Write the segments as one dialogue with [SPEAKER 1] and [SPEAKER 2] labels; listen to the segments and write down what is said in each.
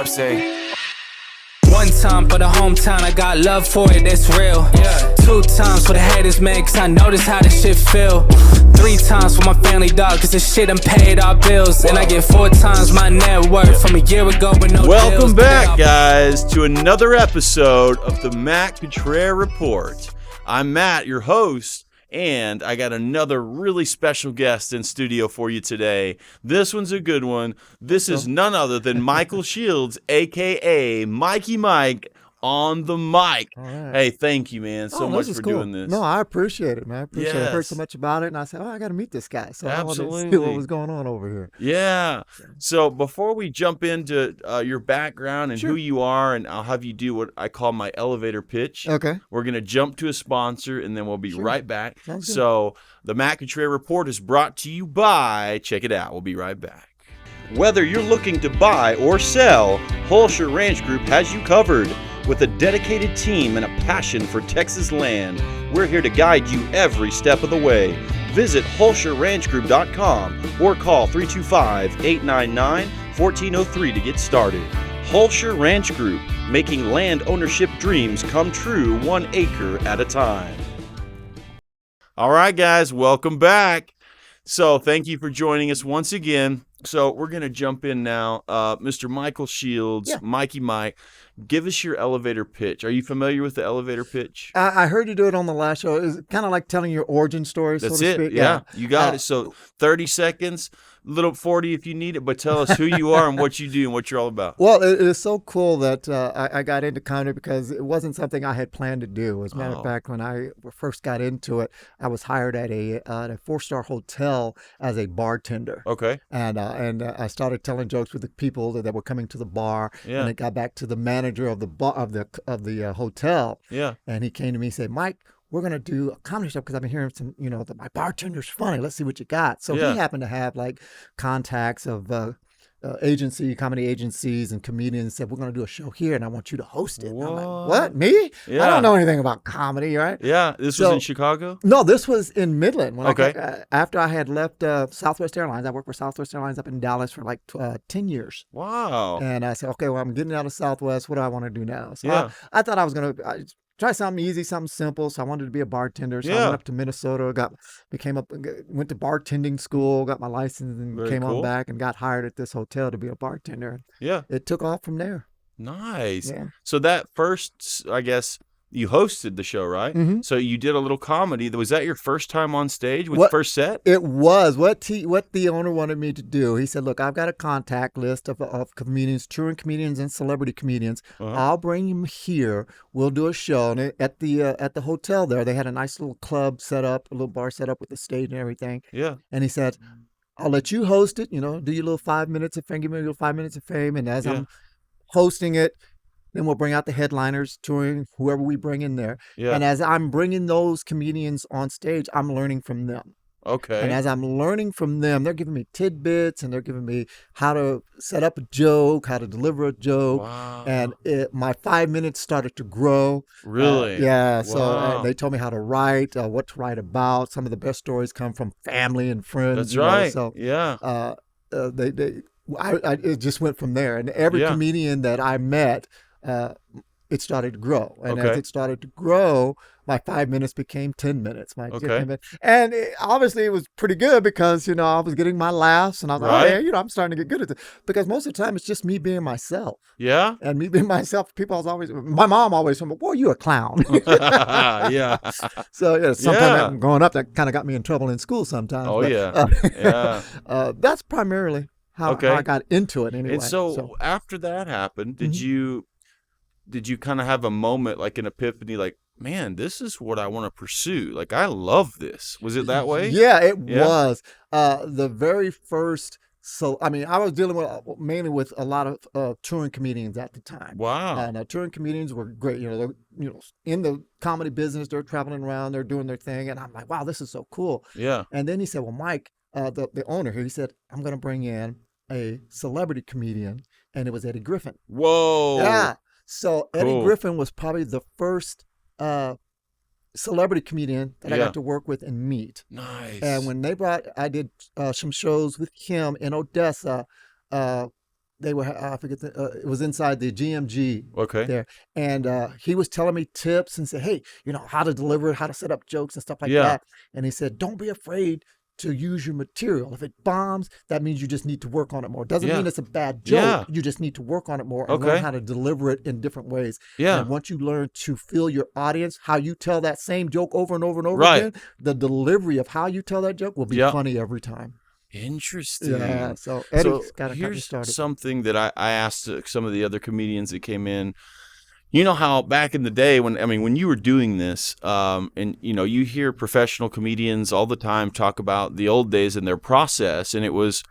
[SPEAKER 1] up, say.
[SPEAKER 2] One time for the hometown, I got love for it, it's real. 2 times for the haters, man, cause I notice how this shit feel. 3 times for my family, dog, cause this shit done paid our bills. And I get 4 times my net worth from a year ago with no
[SPEAKER 3] Welcome back, guys, to another episode of the Matt Cutrer Report. I'm Matt, your host, and I got another really special guest in studio for you today. This one's a good one. This is none other than Michael Shields, A.K.A. Mikey Mike on the mic.
[SPEAKER 4] Right.
[SPEAKER 3] Hey, thank you, man, so much for doing this.
[SPEAKER 4] No, I appreciate it, man. I appreciate it. I heard
[SPEAKER 3] Yes.
[SPEAKER 4] so much about it, and I said, I got to meet this guy. So I wanted to see
[SPEAKER 3] Absolutely.
[SPEAKER 4] what was going on over here.
[SPEAKER 3] Yeah. So before we jump into your background and
[SPEAKER 4] Sure.
[SPEAKER 3] who you are, and I'll have you do what I call my elevator pitch.
[SPEAKER 4] Okay.
[SPEAKER 3] We're going to jump to a sponsor, and then we'll be
[SPEAKER 4] Sure.
[SPEAKER 3] right back.
[SPEAKER 4] Sounds good.
[SPEAKER 3] So the Matt Cutrer Report is brought to you by, check it out, we'll be right back. Whether you're looking to buy or sell, Holscher Ranch Group has you covered. With a dedicated team and a passion for Texas land, we're here to guide you every step of the way. Visit HolscherRanchGroup.com or call 325-899-1403 to get started. Holscher Ranch Group, making land ownership dreams come true 1 acre at a time. All right, guys, welcome back. So thank you for joining us once again. So we're going to jump in now. Mr. Michael Shields,
[SPEAKER 4] Yeah.
[SPEAKER 3] Mikey Mike, give us your elevator pitch. Are you familiar with the elevator pitch?
[SPEAKER 4] I heard you do it on the last show. It's kind of like telling your origin story,
[SPEAKER 3] That's
[SPEAKER 4] so to
[SPEAKER 3] it.
[SPEAKER 4] speak.
[SPEAKER 3] Yeah, you got it. So 30 seconds, little 40 if you need it, but tell us who you are and what you do and what you're all about.
[SPEAKER 4] Well, it is so cool that I got into comedy because it wasn't something I had planned to do. As a matter of fact, when I first got into it, I was hired at a 4-star hotel as a bartender.
[SPEAKER 3] Okay.
[SPEAKER 4] And I started telling jokes with the people that were coming to the bar,
[SPEAKER 3] Yeah.
[SPEAKER 4] and it got back to the manager of the bar of the hotel,
[SPEAKER 3] Yeah.
[SPEAKER 4] and he came to me and said, "Mike, we're gonna do a comedy show because I've been hearing some, that my bartender's funny. Let's see what you got." So
[SPEAKER 3] Yeah.
[SPEAKER 4] he happened to have like contacts of comedy agencies and comedians. Said, "We're gonna do a show here, and I want you to host it." And I'm like,
[SPEAKER 3] What?
[SPEAKER 4] "What? Me?
[SPEAKER 3] Yeah.
[SPEAKER 4] I don't know anything about comedy, right?"
[SPEAKER 3] Yeah. This was
[SPEAKER 4] So-
[SPEAKER 3] in Chicago?
[SPEAKER 4] No, this was in Midland. When
[SPEAKER 3] Okay.
[SPEAKER 4] after I had left Southwest Airlines, I worked for Southwest Airlines up in Dallas for like 10 years.
[SPEAKER 3] Wow.
[SPEAKER 4] And I said, okay, well, I'm getting out of Southwest. What do I want to do now? So
[SPEAKER 3] Yeah.
[SPEAKER 4] I thought I was going to try something easy, something simple. So I wanted to be a bartender. So I
[SPEAKER 3] Yeah.
[SPEAKER 4] went up to Minnesota, went to bartending school, got my license, and
[SPEAKER 3] Very
[SPEAKER 4] came
[SPEAKER 3] cool.
[SPEAKER 4] on back and got hired at this hotel to be a bartender.
[SPEAKER 3] Yeah.
[SPEAKER 4] It took off from there.
[SPEAKER 3] Nice.
[SPEAKER 4] Yeah.
[SPEAKER 3] So that first, I guess, you hosted the show, right?
[SPEAKER 4] Mhm.
[SPEAKER 3] So you did a little comedy. Was that your first time on stage with
[SPEAKER 4] What-
[SPEAKER 3] first set?
[SPEAKER 4] It was what the owner wanted me to do. He said, "Look, I've got a contact list of comedians, touring comedians, and celebrity comedians.
[SPEAKER 3] Uh-huh.
[SPEAKER 4] I'll bring them here. We'll do a show." And at the hotel there, they had a nice little club set up, a little bar set up with the stage and everything.
[SPEAKER 3] Yeah.
[SPEAKER 4] And he said, "I'll let you host it. Do your little 5 minutes of fame. Give me your little 5 minutes of fame. And as
[SPEAKER 3] Yeah.
[SPEAKER 4] I'm hosting it, then we'll bring out the headliners, touring, whoever we bring in there.
[SPEAKER 3] Yeah.
[SPEAKER 4] And as I'm bringing those comedians on stage, I'm learning from them.
[SPEAKER 3] Okay.
[SPEAKER 4] And as I'm learning from them, they're giving me tidbits and they're giving me how to set up a joke, how to deliver a joke.
[SPEAKER 3] Wow.
[SPEAKER 4] And my 5 minutes started to grow.
[SPEAKER 3] Really?
[SPEAKER 4] Yeah. So
[SPEAKER 3] Wow.
[SPEAKER 4] they told me how to write, what to write about. Some of the best stories come from family and friends.
[SPEAKER 3] That's
[SPEAKER 4] you know,
[SPEAKER 3] right.
[SPEAKER 4] So
[SPEAKER 3] Yeah.
[SPEAKER 4] it just went from there. And every
[SPEAKER 3] Yeah.
[SPEAKER 4] comedian that I met, it started to grow. And
[SPEAKER 3] Okay.
[SPEAKER 4] as it started to grow, my 5 minutes became 10 minutes.
[SPEAKER 3] Okay.
[SPEAKER 4] And obviously it was pretty good because, I was getting my laughs and I was like,
[SPEAKER 3] Right.
[SPEAKER 4] oh, yeah, I'm starting to get good at this. Because most of the time it's just me being myself.
[SPEAKER 3] Yeah?
[SPEAKER 4] And me being myself, my mom always told me, "Boy, you a clown."
[SPEAKER 3] Yeah.
[SPEAKER 4] So
[SPEAKER 3] Yeah.
[SPEAKER 4] sometimes growing up, that kind of got me in trouble in school sometimes.
[SPEAKER 3] Oh,
[SPEAKER 4] but,
[SPEAKER 3] yeah. Yeah.
[SPEAKER 4] that's primarily how
[SPEAKER 3] Okay.
[SPEAKER 4] I got into it anyway.
[SPEAKER 3] And so after that happened, did
[SPEAKER 4] Mhm.
[SPEAKER 3] you kind of have a moment, like an epiphany, like, man, this is what I want to pursue. Like, I love this. Was it that way?
[SPEAKER 4] Yeah, it
[SPEAKER 3] Yeah?
[SPEAKER 4] was. The very first. So, I mean, I was dealing mainly with a lot of touring comedians at the time.
[SPEAKER 3] Wow.
[SPEAKER 4] And touring comedians were great. They're in the comedy business. They're traveling around. They're doing their thing. And I'm like, wow, this is so cool.
[SPEAKER 3] Yeah.
[SPEAKER 4] And then he said, well, Mike, the owner here, he said, I'm going to bring in a celebrity comedian. And it was Eddie Griffin.
[SPEAKER 3] Whoa.
[SPEAKER 4] Yeah. So Eddie
[SPEAKER 3] Cool.
[SPEAKER 4] Griffin was probably the first celebrity comedian that I
[SPEAKER 3] Yeah.
[SPEAKER 4] got to work with and meet.
[SPEAKER 3] Nice.
[SPEAKER 4] And when I did some shows with him in Odessa, they were, I forget, it was inside the GMG
[SPEAKER 3] Okay.
[SPEAKER 4] there. And he was telling me tips and said, hey, how to deliver it, how to set up jokes and stuff like
[SPEAKER 3] Yeah.
[SPEAKER 4] that. And he said, don't be afraid to use your material. If it bombs, that means you just need to work on it more. Doesn't mean it's a bad joke.
[SPEAKER 3] Yeah.
[SPEAKER 4] You just need to work on it more and
[SPEAKER 3] Okay.
[SPEAKER 4] learn how to deliver it in different ways.
[SPEAKER 3] Yeah.
[SPEAKER 4] And once you learn to feel your audience, how you tell that same joke over and over and over
[SPEAKER 3] Right.
[SPEAKER 4] again, the delivery of how you tell that joke will be funny every time.
[SPEAKER 3] Interesting.
[SPEAKER 4] Yeah. So Eddie's got to get
[SPEAKER 3] here's
[SPEAKER 4] started.
[SPEAKER 3] something that I asked some of the other comedians that came in. You know how back in the day when you were doing this, and you hear professional comedians all the time talk about the old days and their process, and it was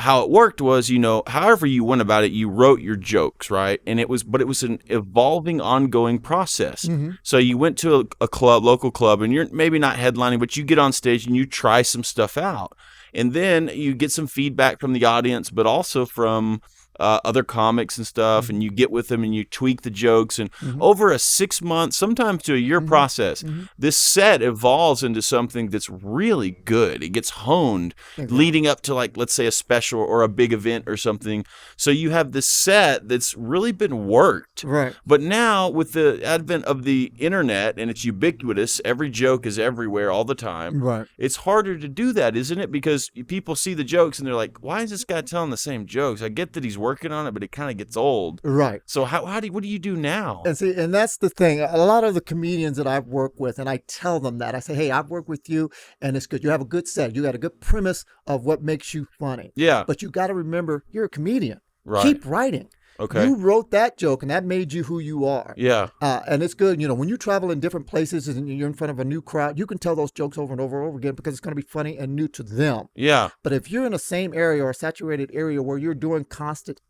[SPEAKER 3] how it worked was, however you went about it, you wrote your jokes, right? And it was an evolving, ongoing process.
[SPEAKER 4] Mm-hmm.
[SPEAKER 3] So you went to a club, local club, and you're maybe not headlining, but you get on stage and you try some stuff out. And then you get some feedback from the audience, but also from other comics and stuff,
[SPEAKER 4] Mm-hmm.
[SPEAKER 3] and you get with them and you tweak the jokes. And
[SPEAKER 4] Mm-hmm.
[SPEAKER 3] over a 6 month, sometimes to a year
[SPEAKER 4] Mm-hmm.
[SPEAKER 3] process,
[SPEAKER 4] Mm-hmm.
[SPEAKER 3] this set evolves into something that's really good. It gets honed leading up to, like, let's say a special or a big event or something. So you have this set that's really been worked.
[SPEAKER 4] Right.
[SPEAKER 3] But now with the advent of the internet, and it's ubiquitous, every joke is everywhere all the time.
[SPEAKER 4] Right.
[SPEAKER 3] It's harder to do that, isn't it? Because people see the jokes and they're like, why is this guy telling the same jokes? I get that he's working on it, but it kind of gets old.
[SPEAKER 4] Right.
[SPEAKER 3] So what do you do now?
[SPEAKER 4] And that's the thing. A lot of the comedians that I've worked with, and I tell them that, I say, hey, I've worked with you and it's good. You have a good set. You got a good premise of what makes you funny.
[SPEAKER 3] Yeah.
[SPEAKER 4] But you got to remember, you're a comedian.
[SPEAKER 3] Right.
[SPEAKER 4] Keep writing.
[SPEAKER 3] Okay.
[SPEAKER 4] You wrote that joke and that made you who you are.
[SPEAKER 3] Yeah.
[SPEAKER 4] And it's good. When you travel in different places and you're in front of a new crowd, you can tell those jokes over and over and over again because it's going to be funny and new to them.
[SPEAKER 3] Yeah.
[SPEAKER 4] But if you're in the same area or a saturated area where you're doing constant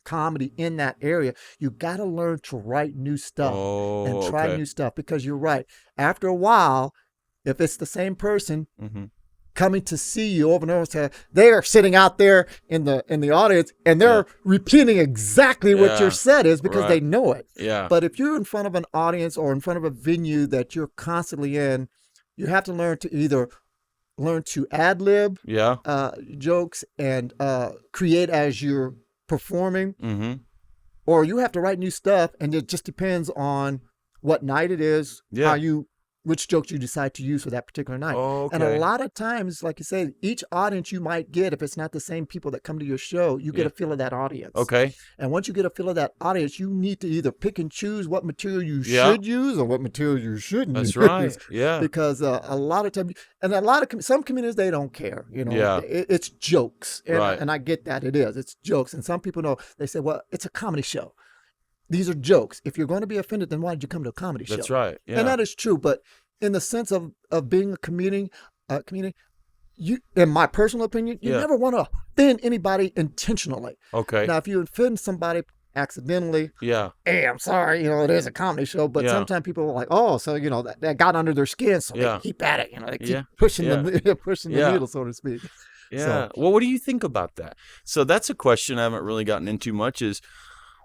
[SPEAKER 4] comedy in that area, you got to learn to write new stuff and try new stuff, because you're right. After a while, if it's the same person coming to see you over and over, they're sitting out there in the audience and they're repeating exactly what your set is because they know it.
[SPEAKER 3] Yeah.
[SPEAKER 4] But if you're in front of an audience or in front of a venue that you're constantly in, you have to learn to either learn to ad-lib jokes and create as you're performing, or you have to write new stuff, and it just depends on what night it is, which jokes you decide to use for that particular night. And a lot of times, like you said, each audience you might get, if it's not the same people that come to your show, you get a feel of that audience.
[SPEAKER 3] Okay.
[SPEAKER 4] And once you get a feel of that audience, you need to either pick and choose what material you should use or what material you shouldn't use.
[SPEAKER 3] That's right. Yeah.
[SPEAKER 4] Because a lot of times, and some comedians, they don't care. It's jokes. And I get that. It's jokes. And some people know, they say, well, it's a comedy show. These are jokes. If you're going to be offended, then why did you come to a comedy show?
[SPEAKER 3] That's right. Yeah.
[SPEAKER 4] And that is true. But in the sense of being a comedian, you, in my personal opinion, you never want to offend anybody intentionally.
[SPEAKER 3] Okay.
[SPEAKER 4] Now, if you offend somebody accidentally, hey, I'm sorry, it is a comedy show, but sometimes people are like, oh, so, that got under their skin, so they keep at it, they keep pushing the needle, so to speak.
[SPEAKER 3] Yeah.
[SPEAKER 4] So.
[SPEAKER 3] Well, what do you think about that? So that's a question I haven't really gotten into much, is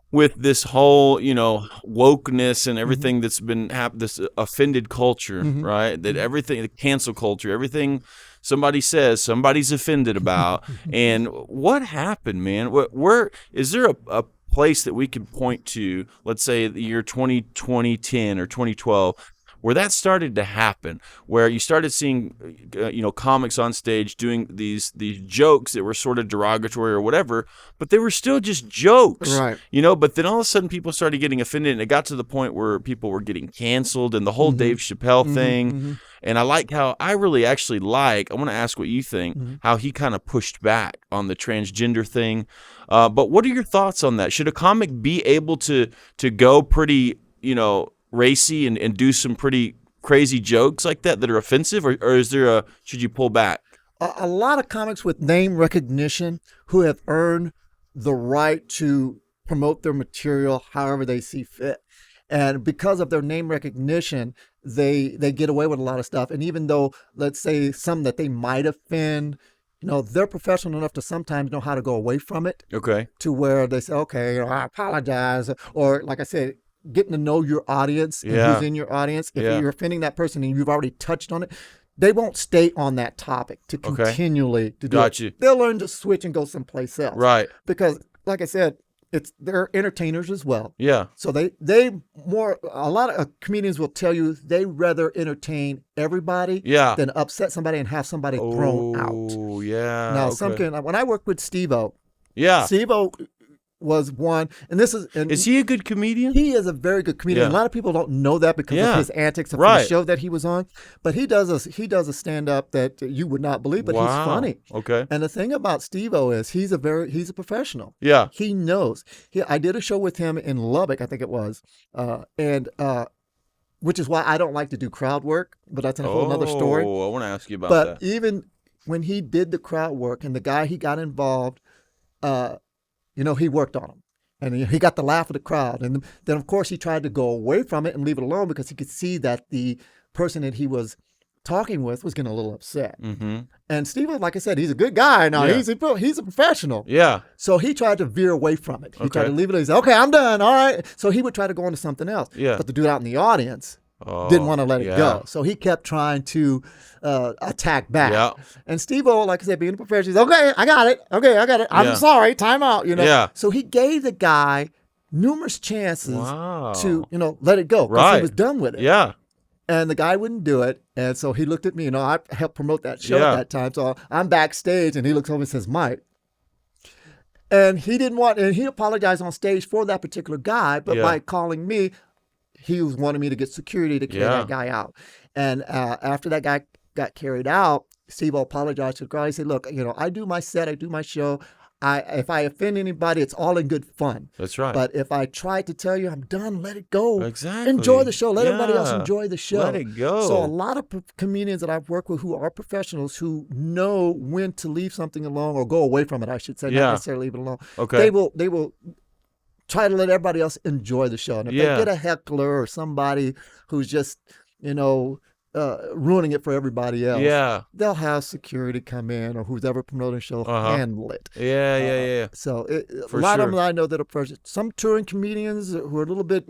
[SPEAKER 3] with this whole, wokeness and everything that's been this offended culture, right? That everything, the cancel culture, everything somebody says, somebody's offended about. And what happened, man? Where is there a place that we could point to, let's say the year 2010 or 2012, where that started to happen, where you started seeing, comics on stage doing these jokes that were sort of derogatory or whatever, but they were still just jokes,
[SPEAKER 4] right?
[SPEAKER 3] But then all of a sudden people started getting offended, and it got to the point where people were getting canceled, and the whole Dave Chappelle thing. And I like how I want to ask what you think, how he kind of pushed back on the transgender thing. But what are your thoughts on that? Should a comic be able to go pretty, racy and do some pretty crazy jokes like that are offensive, or should you pull back?
[SPEAKER 4] A lot of comics with name recognition who have earned the right to promote their material however they see fit, and because of their name recognition, they get away with a lot of stuff. And even though, let's say, some that they might offend, they're professional enough to sometimes know how to go away from it.
[SPEAKER 3] Okay.
[SPEAKER 4] To where they say, okay, I apologize, or like I said, getting to know your audience and who's in your audience. If you're offending that person and you've already touched on it, they won't stay on that topic to continually to do it.
[SPEAKER 3] You.
[SPEAKER 4] They'll learn to switch and go someplace else.
[SPEAKER 3] Right.
[SPEAKER 4] Because like I said, they're entertainers as well.
[SPEAKER 3] Yeah.
[SPEAKER 4] So a lot of comedians will tell you they rather entertain everybody than upset somebody and have somebody thrown out.
[SPEAKER 3] Oh, yeah.
[SPEAKER 4] Now, when I worked with Steve-O, Steve-O was one, and is
[SPEAKER 3] he a good comedian?
[SPEAKER 4] He is a very good comedian.
[SPEAKER 3] Yeah.
[SPEAKER 4] A lot of people don't know that because of his antics of the show that he was on. But he does a stand up that you would not believe, but he's funny.
[SPEAKER 3] Okay.
[SPEAKER 4] And the thing about Steve-O is he's a professional.
[SPEAKER 3] Yeah.
[SPEAKER 4] He knows. I did a show with him in Lubbock, I think it was, which is why I don't like to do crowd work. But that's a whole other story.
[SPEAKER 3] Oh, I want to ask you about that.
[SPEAKER 4] But even when he did the crowd work and the guy he got involved, he worked on him. And he got the laugh of the crowd. And then, of course, he tried to go away from it and leave it alone because he could see that the person that he was talking with was getting a little upset.
[SPEAKER 3] Mm-hmm.
[SPEAKER 4] And Steve, like I said, he's a good guy. Now, he's a professional.
[SPEAKER 3] Yeah.
[SPEAKER 4] So he tried to veer away from it. He tried to leave it. He said, okay, I'm done. All right. So he would try to go on to something else.
[SPEAKER 3] Yeah.
[SPEAKER 4] But the dude out in the audience didn't want to let it go. So he kept trying to attack back. Yeah. And Steve-O, like I said, being a professional, he's okay, I got it. I'm sorry, time out,
[SPEAKER 3] Yeah.
[SPEAKER 4] So he gave the guy numerous chances to, let it go because he was done with it.
[SPEAKER 3] Yeah.
[SPEAKER 4] And the guy wouldn't do it. And so he looked at me, I helped promote that show at that time. So I'm backstage and he looks over and says, Mike. And he apologized on stage for that particular guy, but by calling me, he was wanting me to get security to carry that guy out. And after that guy got carried out, Steve-O apologized to the crowd. He said, look, I do my set, I do my show. If I offend anybody, it's all in good fun.
[SPEAKER 3] That's right.
[SPEAKER 4] But if I try to tell you I'm done, let it go.
[SPEAKER 3] Exactly.
[SPEAKER 4] Enjoy the show. Let everybody else enjoy the show.
[SPEAKER 3] Let it go.
[SPEAKER 4] So a lot of comedians that I've worked with who are professionals who know when to leave something alone or go away from it, I should say, not necessarily leave it alone.
[SPEAKER 3] Okay.
[SPEAKER 4] They will try to let everybody else enjoy the show. And if they get a heckler or somebody who's just, ruining it for everybody else, they'll have security come in or who's ever promoting the show handle it.
[SPEAKER 3] Yeah.
[SPEAKER 4] So a lot of them I know that are some touring comedians who are a little bit,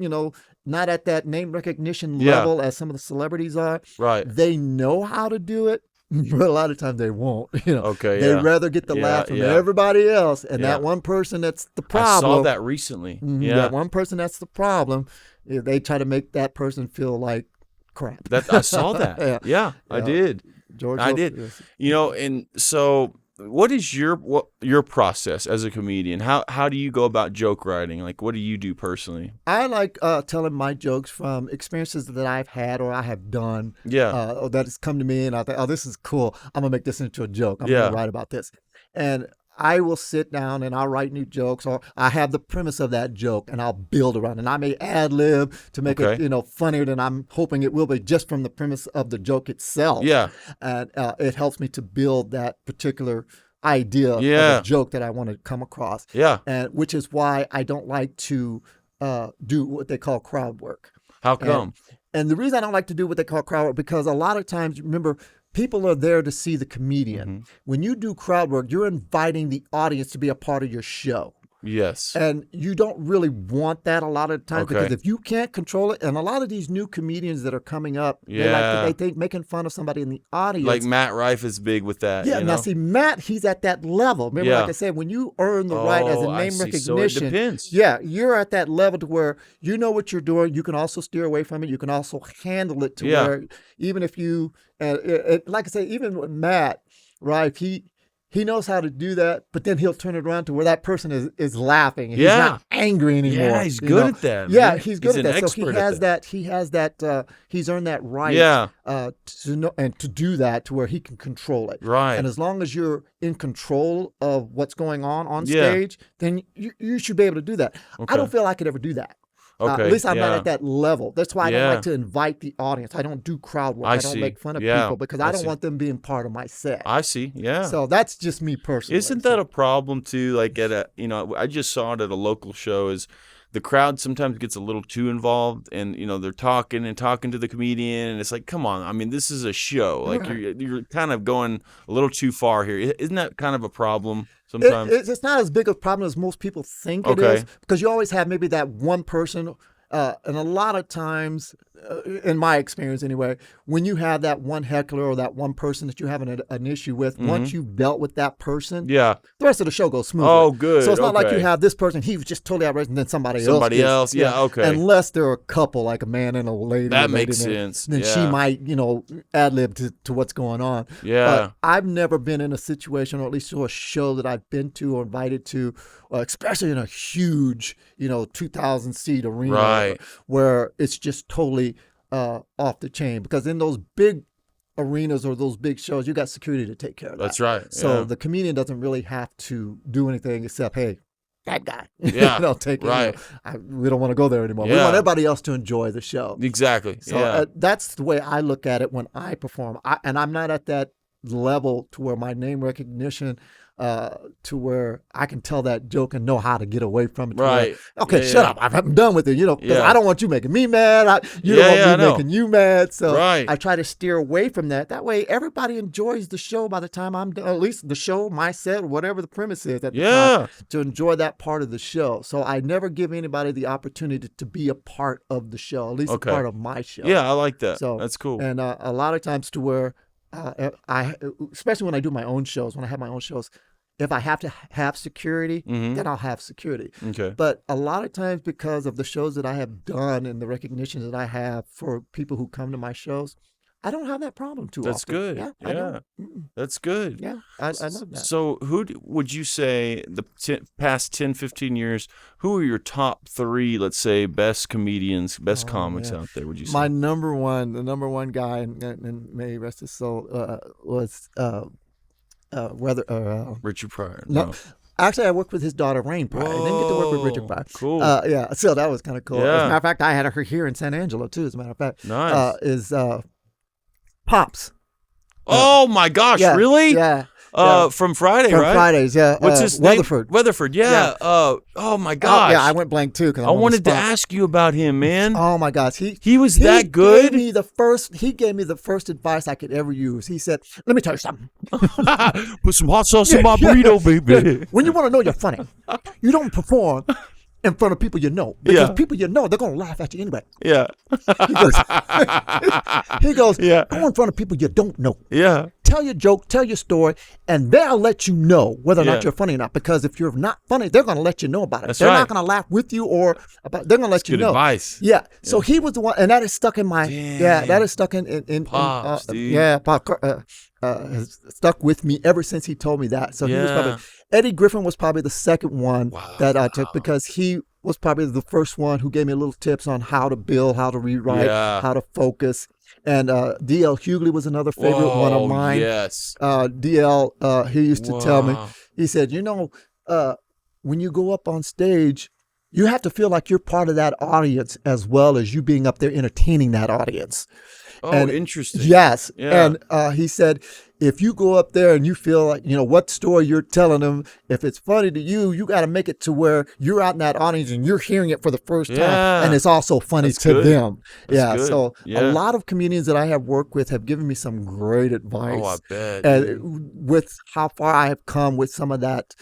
[SPEAKER 4] not at that name recognition level as some of the celebrities are.
[SPEAKER 3] Right.
[SPEAKER 4] They know how to do it. But a lot of times they won't. They'd rather get the laugh from everybody else, and that one person that's the problem.
[SPEAKER 3] I saw that recently.
[SPEAKER 4] That one person that's the problem. They try to make that person feel like crap.
[SPEAKER 3] I saw that. I did.
[SPEAKER 4] George,
[SPEAKER 3] I did.
[SPEAKER 4] Yes.
[SPEAKER 3] And so, what is your process as a comedian? How do you go about joke writing? Like, what do you do personally?
[SPEAKER 4] I like telling my jokes from experiences that I've had or I have done. Or that has come to me, and I think, this is cool. I'm gonna make this into a joke. I'm gonna write about this, and I will sit down and I'll write new jokes, or I have the premise of that joke and I'll build around it. And I may ad lib to make it, funnier than I'm hoping it will be just from the premise of the joke itself.
[SPEAKER 3] Yeah.
[SPEAKER 4] And it helps me to build that particular idea of a joke that I want to come across.
[SPEAKER 3] Yeah.
[SPEAKER 4] And which is why I don't like to do what they call crowd work.
[SPEAKER 3] How come?
[SPEAKER 4] And the reason I don't like to do what they call crowd work, because a lot of times, remember, people are there to see the comedian. Mm-hmm. When you do crowd work, you're inviting the audience to be a part of your show.
[SPEAKER 3] Yes.
[SPEAKER 4] And you don't really want that a lot of times because if you can't control it, and a lot of these new comedians that are coming up, they think making fun of somebody in the audience.
[SPEAKER 3] Like Matt Rife is big with that.
[SPEAKER 4] Yeah, now see, Matt, he's at that level. Remember, like I said, when you earn the right as a name recognition, so it depends. You're at that level to where you know what you're doing. You can also steer away from it. You can also handle it to where even if you, like I say, even with Matt Rife, he knows how to do that, but then he'll turn it around to where that person is laughing. He's not angry anymore.
[SPEAKER 3] Yeah, he's good at that.
[SPEAKER 4] Yeah, he's good at that. So he's earned that right to know and to do that to where he can control it.
[SPEAKER 3] Right.
[SPEAKER 4] And as long as you're in control of what's going on stage, then you should be able to do that. Okay. I don't feel I could ever do that. At least I'm not at that level. That's why I don't like to invite the audience. I don't do crowd work. I don't make fun of people because I don't want them being part of my set.
[SPEAKER 3] I see. Yeah.
[SPEAKER 4] So that's just me personally.
[SPEAKER 3] Isn't that a problem too? Like I just saw it at a local show. Is the crowd sometimes gets a little too involved, and they're talking to the comedian, and it's like, come on. I mean, this is a show. Like you're kind of going a little too far here. Isn't that kind of a problem? Sometimes
[SPEAKER 4] it's not as big a problem as most people think it is, because you always have maybe that one person And a lot of times, in my experience anyway, when you have that one heckler or that one person that you're having an issue with, once you've dealt with that person, the rest of the show goes smoothly.
[SPEAKER 3] Oh, good.
[SPEAKER 4] So it's not like you have this person, he was just totally outrageous, and then somebody else.
[SPEAKER 3] Yeah, okay.
[SPEAKER 4] Unless they're a couple, like a man and a lady.
[SPEAKER 3] That makes sense.
[SPEAKER 4] Then she might, ad-lib to what's going on.
[SPEAKER 3] Yeah.
[SPEAKER 4] But I've never been in a situation, or at least to a show that I've been to or invited to, especially in a huge, 2,000-seat arena, where it's just totally off the chain. Because in those big arenas or those big shows, you got security to take care of that.
[SPEAKER 3] That's right.
[SPEAKER 4] So the comedian doesn't really have to do anything except, hey, that guy.
[SPEAKER 3] Yeah.
[SPEAKER 4] Take it.
[SPEAKER 3] Right.
[SPEAKER 4] We don't want to go there anymore.
[SPEAKER 3] Yeah.
[SPEAKER 4] We want everybody else to enjoy the show.
[SPEAKER 3] Exactly.
[SPEAKER 4] So that's the way I look at it when I perform. And I'm not at that level to where my name recognition, to where I can tell that joke and know how to get away from it.
[SPEAKER 3] Right.
[SPEAKER 4] Okay, shut up. I'm done with it. Because I don't want you making me mad. You don't want me making you mad. So I try to steer away from that. That way, everybody enjoys the show by the time I'm done. At least the show, my set, whatever the premise is at the time, to enjoy that part of the show. So I never give anybody the opportunity to be a part of the show, at least a part of my show.
[SPEAKER 3] Yeah, I like that.
[SPEAKER 4] So
[SPEAKER 3] that's cool.
[SPEAKER 4] And a lot of times to where I, especially when I do my own shows, when I have my own shows, if I have to have security, then I'll have security.
[SPEAKER 3] Okay.
[SPEAKER 4] But a lot of times, because of the shows that I have done and the recognition that I have for people who come to my shows, I don't have that problem too
[SPEAKER 3] That's
[SPEAKER 4] often.
[SPEAKER 3] good.
[SPEAKER 4] Yeah.
[SPEAKER 3] That's good.
[SPEAKER 4] Yeah, I love that.
[SPEAKER 3] So would you say the past 10, 15 years, who are your top 3, let's say, best comedians, best comics out there, would you say?
[SPEAKER 4] The number one guy, and may he rest his soul, was
[SPEAKER 3] Richard Pryor.
[SPEAKER 4] No. Actually, I worked with his daughter, Rain Pryor. I didn't get to work with Richard Pryor.
[SPEAKER 3] Cool.
[SPEAKER 4] So that was kind of cool.
[SPEAKER 3] Yeah.
[SPEAKER 4] As a matter of fact, I had her here in San Angelo, too, as a matter of fact.
[SPEAKER 3] Nice.
[SPEAKER 4] Is Pops.
[SPEAKER 3] Oh, my gosh, really?
[SPEAKER 4] Yeah.
[SPEAKER 3] From Friday,
[SPEAKER 4] From
[SPEAKER 3] right?
[SPEAKER 4] Fridays, yeah.
[SPEAKER 3] What's his
[SPEAKER 4] Weatherford.
[SPEAKER 3] name? Weatherford, yeah. Oh, my gosh.
[SPEAKER 4] I went blank, too.
[SPEAKER 3] I wanted to ask you about him, man.
[SPEAKER 4] Oh, my gosh.
[SPEAKER 3] He was that good?
[SPEAKER 4] He gave me the first advice I could ever use. He said, let me tell you something.
[SPEAKER 3] Put some hot sauce in my burrito, baby.
[SPEAKER 4] When you want to know you're funny, you don't perform in front of people you know. Because people you know, they're going to laugh at you anyway.
[SPEAKER 3] Yeah.
[SPEAKER 4] He goes, go in front of people you don't know.
[SPEAKER 3] Yeah.
[SPEAKER 4] Tell your joke, tell your story, and they'll let you know whether or not you're funny or not. Because if you're not funny, they're going to let you know about it. They're not going to laugh with you they're going to let you know.
[SPEAKER 3] Good advice.
[SPEAKER 4] Yeah. So he was the one, and that is stuck in my, that is stuck in
[SPEAKER 3] Pops, dude.
[SPEAKER 4] Yeah, Pop has stuck with me ever since he told me that. So he was probably, Eddie Griffin was probably the second one that I took, because he was probably the first one who gave me little tips on how to build, how to rewrite, how to focus. And D.L. Hughley was another favorite one of mine.
[SPEAKER 3] Yes.
[SPEAKER 4] D.L., he used to tell me, he said, when you go up on stage, you have to feel like you're part of that audience as well as you being up there entertaining that audience.
[SPEAKER 3] Oh,
[SPEAKER 4] and,
[SPEAKER 3] interesting.
[SPEAKER 4] Yes.
[SPEAKER 3] Yeah.
[SPEAKER 4] And he said, if you go up there and you feel like, what story you're telling them, if it's funny to you, you got to make it to where you're out in that audience and you're hearing it for the first time. And it's also funny to them. That's good. So a lot of comedians that I have worked with have given me some great advice.
[SPEAKER 3] Oh, I bet.
[SPEAKER 4] And with how far I have come with some of that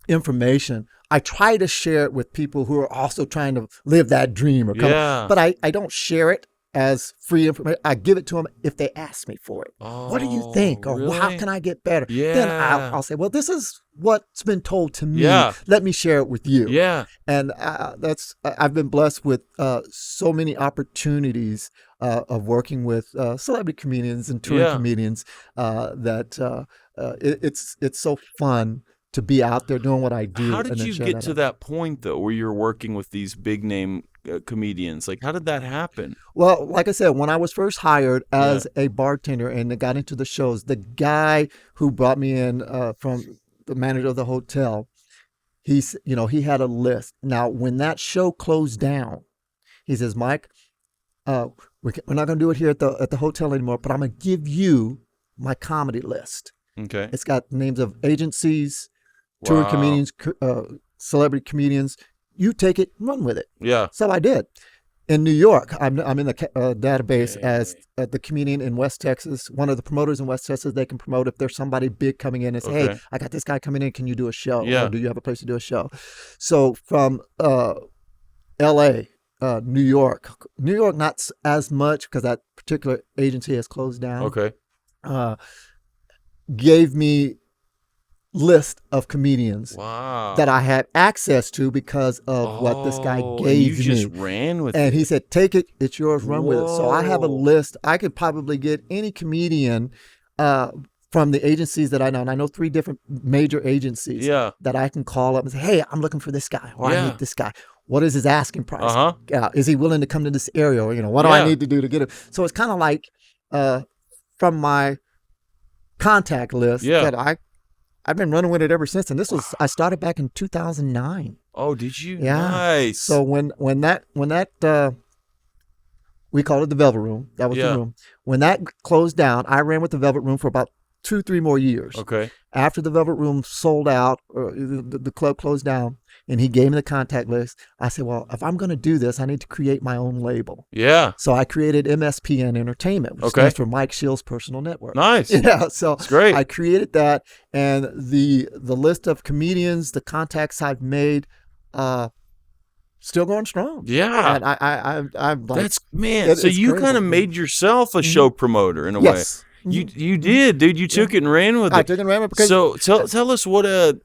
[SPEAKER 4] information, I try to share it with people who are also trying to live that dream or come. But I don't share it as free information. I give it to them if they ask me for it. What do you think? Or
[SPEAKER 3] really?
[SPEAKER 4] how can I get better?
[SPEAKER 3] Yeah.
[SPEAKER 4] Then I'll say, well, this is what's been told to me. Let me share it with you.
[SPEAKER 3] Yeah.
[SPEAKER 4] And I've been blessed with so many opportunities of working with celebrity comedians and touring comedians that it's so fun to be out there doing what I do.
[SPEAKER 3] How did you get to that point, though, where you're working with these big name comedians? Like, how did that happen?
[SPEAKER 4] Well, like I said, when I was first hired as a bartender and got into the shows, the guy who brought me in from the manager of the hotel, he had a list. Now, when that show closed down, he says, Mike, we're not going to do it here at the hotel anymore, but I'm going to give you my comedy list.
[SPEAKER 3] Okay.
[SPEAKER 4] It's got names of agencies, touring comedians, celebrity comedians. You take it, run with it. Yeah. So I did. In New York, I'm in the database as the comedian in West Texas. One of the promoters in West Texas, they can promote if there's somebody big coming in and say, hey, I got this guy coming in. Can you do a show?
[SPEAKER 3] Yeah.
[SPEAKER 4] Or do you have a place to do a show? So from L.A., New York. New York, not as much because that particular agency has closed down.
[SPEAKER 3] Okay.
[SPEAKER 4] Gave me list of comedians
[SPEAKER 3] Wow.
[SPEAKER 4] that I had access to because of what this guy
[SPEAKER 3] and
[SPEAKER 4] gave
[SPEAKER 3] you
[SPEAKER 4] me.
[SPEAKER 3] just ran with it.
[SPEAKER 4] And he said, take it, it's yours, run with it. So I have a
[SPEAKER 3] Whoa.
[SPEAKER 4] list. I could probably get any comedian from the agencies that I know. And I know 3 different major agencies that I can call up and say, hey, I'm looking for this guy, or I need this guy. What is his asking price? Is he willing to come to this area? Or, what do I need to do to get him? So it's kind of like from my contact list that I've been running with it ever since. And I started back in 2009.
[SPEAKER 3] Oh, did you?
[SPEAKER 4] Yeah.
[SPEAKER 3] Nice.
[SPEAKER 4] So when that we called it the Velvet Room. That was the room. When that closed down, I ran with the Velvet Room for about 2-3 more years.
[SPEAKER 3] Okay.
[SPEAKER 4] After the Velvet Room sold out, or the club closed down, and he gave me the contact list, I said, well, if I'm going to do this, I need to create my own label.
[SPEAKER 3] Yeah.
[SPEAKER 4] So I created MSPN Entertainment, which stands for Mike Shield's Personal Network.
[SPEAKER 3] Nice.
[SPEAKER 4] Yeah. So
[SPEAKER 3] that's great.
[SPEAKER 4] I created that, and the list of comedians, the contacts I've made, still going strong.
[SPEAKER 3] Yeah.
[SPEAKER 4] And I'm like,
[SPEAKER 3] that's, man. So you kind of made yourself a show promoter in a way. You did, dude. You took it and ran with it.
[SPEAKER 4] I took it and ran with it because.
[SPEAKER 3] So tell us what a